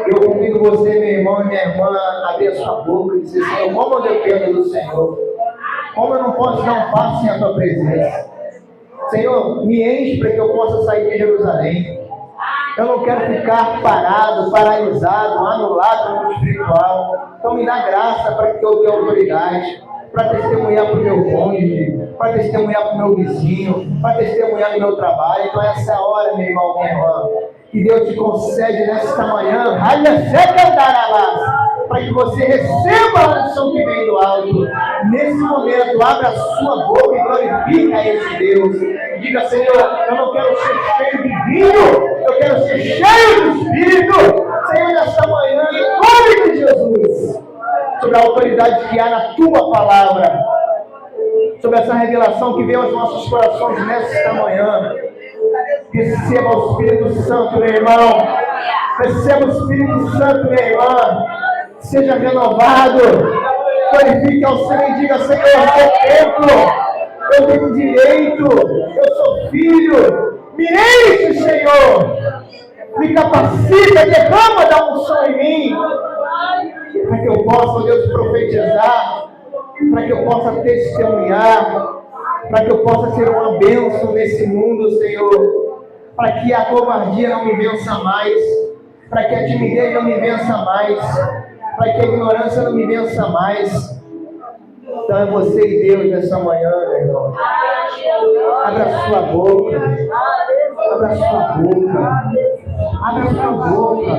S1: Eu convido você, meu irmão e minha irmã, a abrir a sua boca e dizer: Senhor, como eu dependo do Senhor, como eu não posso dar um passo sem a tua presença. Senhor, me enche para que eu possa sair de Jerusalém. Eu não quero ficar parado, paralisado, anulado no mundo espiritual. Então me dá graça para que eu tenha autoridade, para testemunhar para o meu cônjuge, para testemunhar para o meu vizinho, para testemunhar no meu trabalho. Então essa é a hora, meu irmão, minha irmã, que Deus te concede nesta manhã, para que você receba a unção que vem do alto. Nesse momento, abra a sua boca e glorifica esse Deus. Diga: Senhor, eu não quero ser cheio de vinho, eu quero ser cheio do Espírito. Senhor, nesta manhã, em nome de Jesus, sobre a autoridade que há na tua palavra, sobre essa revelação que veio aos nossos corações nesta manhã. Receba o Espírito Santo, meu irmão. Receba o Espírito Santo, minha irmã. Seja renovado. Glorifique ao Senhor e diga: Senhor, eu sou templo, eu tenho direito, eu sou filho. Me enche, Senhor. Me capacita, derrama da unção em mim, para que eu possa, Deus, profetizar, para que eu possa testemunhar, para que eu possa ser uma bênção nesse mundo, Senhor, para que a covardia não me vença mais, para que a timidez não me vença mais, para que a ignorância não me vença mais. Então é você e Deus nessa manhã, meu irmão. Abra a sua boca, abra a sua boca, abra a sua boca,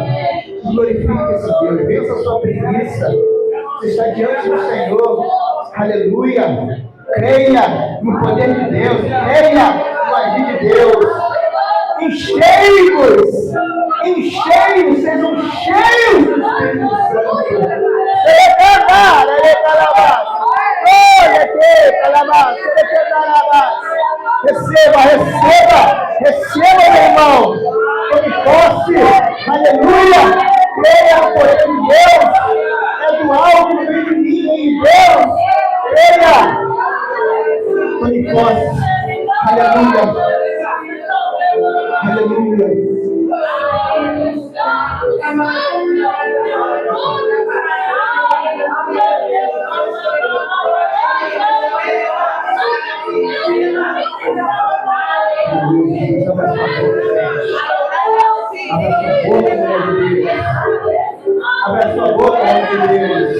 S1: glorifique esse Deus, vença a sua preguiça. Você está diante do Senhor, aleluia. Creia no poder de Deus, creia no agir de Deus. Enchei-vos, sejam cheios do Espírito Santo. Receba, meu irmão. Tome posse, aleluia. Creia no poder de Deus. É do alto, no meio de mim, em Deus. Creia. Tome posse, aleluia. Aleluia. Abra sua boca, meu Deus.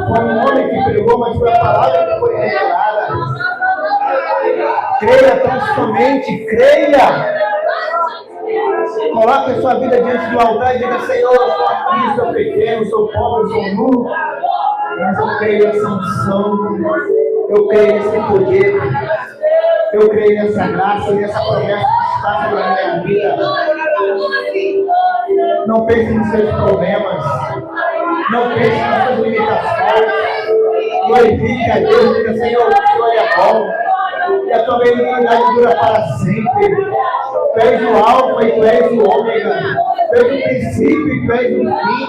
S1: Foi um homem que pregou, mas foi a palavra que foi revelada. Creia tão somente, creia. Coloque a sua vida diante do altar e diga: Senhor, eu sou aqui, sou pequeno, sou pobre, sou nu, mas eu creio nessa unção, eu creio nesse poder, eu creio nessa graça, nessa promessa que está sobre a minha vida. Não pense nos seus problemas, não pense nas suas limitações. Glorifique a Deus, diga: Senhor, o Senhor é bom, e a tua benignidade dura para sempre. Tu és o alfa e tu és o ômega, tu és o princípio e tu és o fim,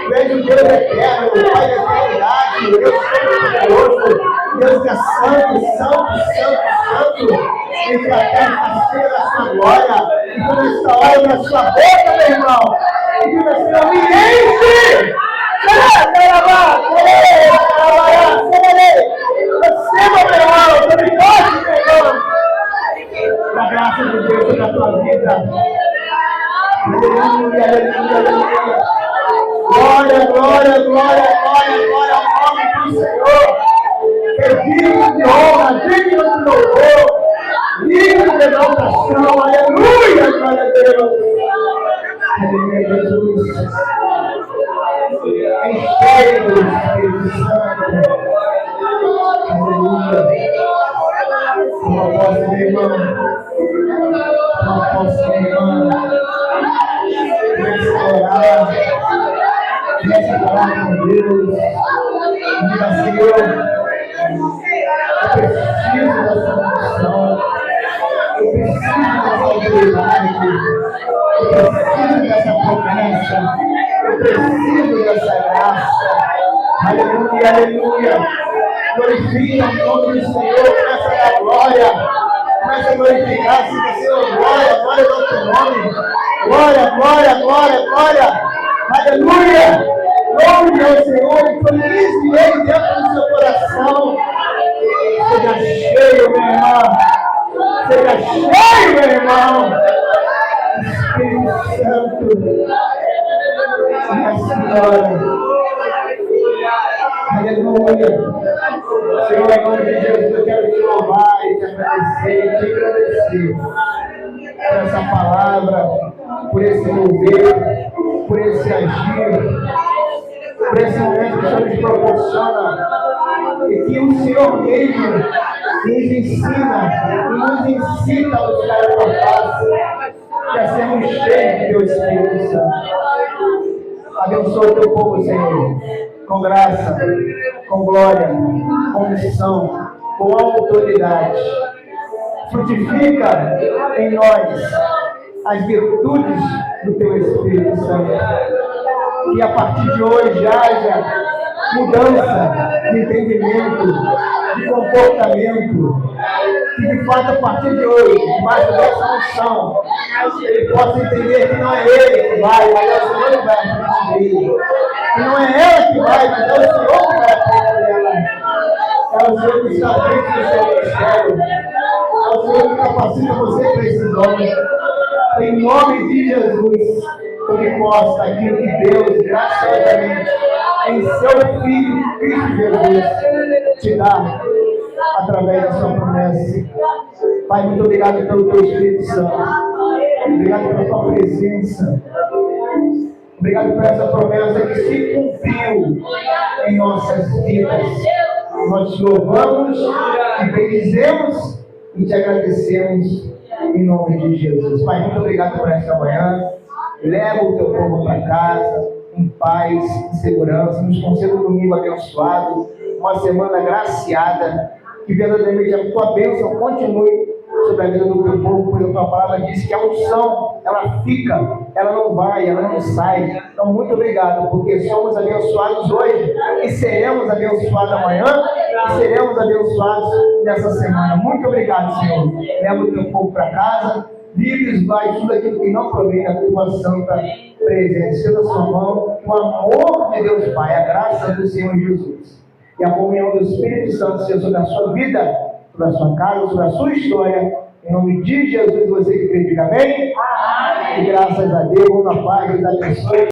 S1: tu és o Deus eterno, o Pai da eternidade, o Deus todo-poderoso, Deus que é santo, santo, santo, santo, entre a terra e a cheia da sua glória. Então nesta hora, na sua boca, meu irmão, e diga: Senhor, me enche! Receba, meu irmão, tome posse, meu irmão, da graça de Deus na tua vida. Aleluia, aleluia, aleluia. Glória, glória, glória, glória, glória ao nome do Senhor. É digno de honra, digno de louvor, digno de exaltação. Aleluia, glória a Deus. Aleluia, Jesus. Encheio do Espírito Santo. Aleluia. Não posso, meu irmão. Não posso, meu irmão. Comece a orar. Comece a falar com Deus. Diga, Senhor, eu preciso dessa unção. Eu preciso dessa autoridade. Eu preciso dessa promessa. Eu preciso dessa graça. Aleluia, aleluia. Glorifica o nome do Senhor, começa a dar glória. Começa a glorificar, Senhor, glória, glória ao teu nome. Glória, glória, glória, glória. Aleluia. Glória ao Senhor, infelize Ele dentro do seu coração. Seja cheio, meu irmão. Seja cheio, meu irmão. Espírito Santo. Minha Senhora. Aleluia. Senhor, em nome de Jesus, eu quero te louvar e te agradecer, e te agradecer por essa palavra, por esse mover, por esse agir, por esse momento que o Senhor nos proporciona e que o Senhor mesmo nos ensina e nos incita a buscar a tua face, a sermos cheios do teu Espírito Santo. Abençoa o teu povo, Senhor, com graça, com glória, com missão, com autoridade. Frutifica em nós as virtudes do teu Espírito Santo. Que a partir de hoje haja mudança de entendimento, de comportamento. Que de fato a partir de hoje, debaixo dessa unção, ele possa entender que não é ele que vai, mas é o Senhor que vai à frente dele. Que não é ela que vai, mas é o Senhor que vai à frente dela. É o Senhor que está à frente do seu ministério. É o Senhor que capacita você para esse dom. Em nome de Jesus, eu me mostro aquilo que Deus, graciosamente, em seu Filho, Cristo Jesus, te dá através da sua promessa. Pai, muito obrigado pelo teu Espírito Santo. Obrigado pela tua presença. Obrigado por essa promessa que se cumpriu em nossas vidas. Nós te louvamos, te bendizemos e te agradecemos em nome de Jesus. Pai, muito obrigado por esta manhã. Leva o teu povo para casa, em paz, em segurança. Nos conceda um domingo abençoado, uma semana graciada. Que verdadeiramente a tua bênção continue sobre a vida do teu povo, pois a tua palavra diz que a unção, ela fica, ela não vai, ela não sai. Então, muito obrigado, porque somos abençoados hoje e seremos abençoados amanhã e seremos abençoados nessa semana. Muito obrigado, Senhor. Leva o teu povo para casa, livres, vai tudo aquilo que não provém da tua santa presença. Da sua mão, o amor de Deus Pai, a graça do Senhor Jesus e a comunhão do Espírito Santo seja sobre a sua vida, sobre a sua casa, sobre a sua história. Em nome de Jesus, você que crê, diga amém. Amém. E graças a Deus, na paz, Deus abençoe.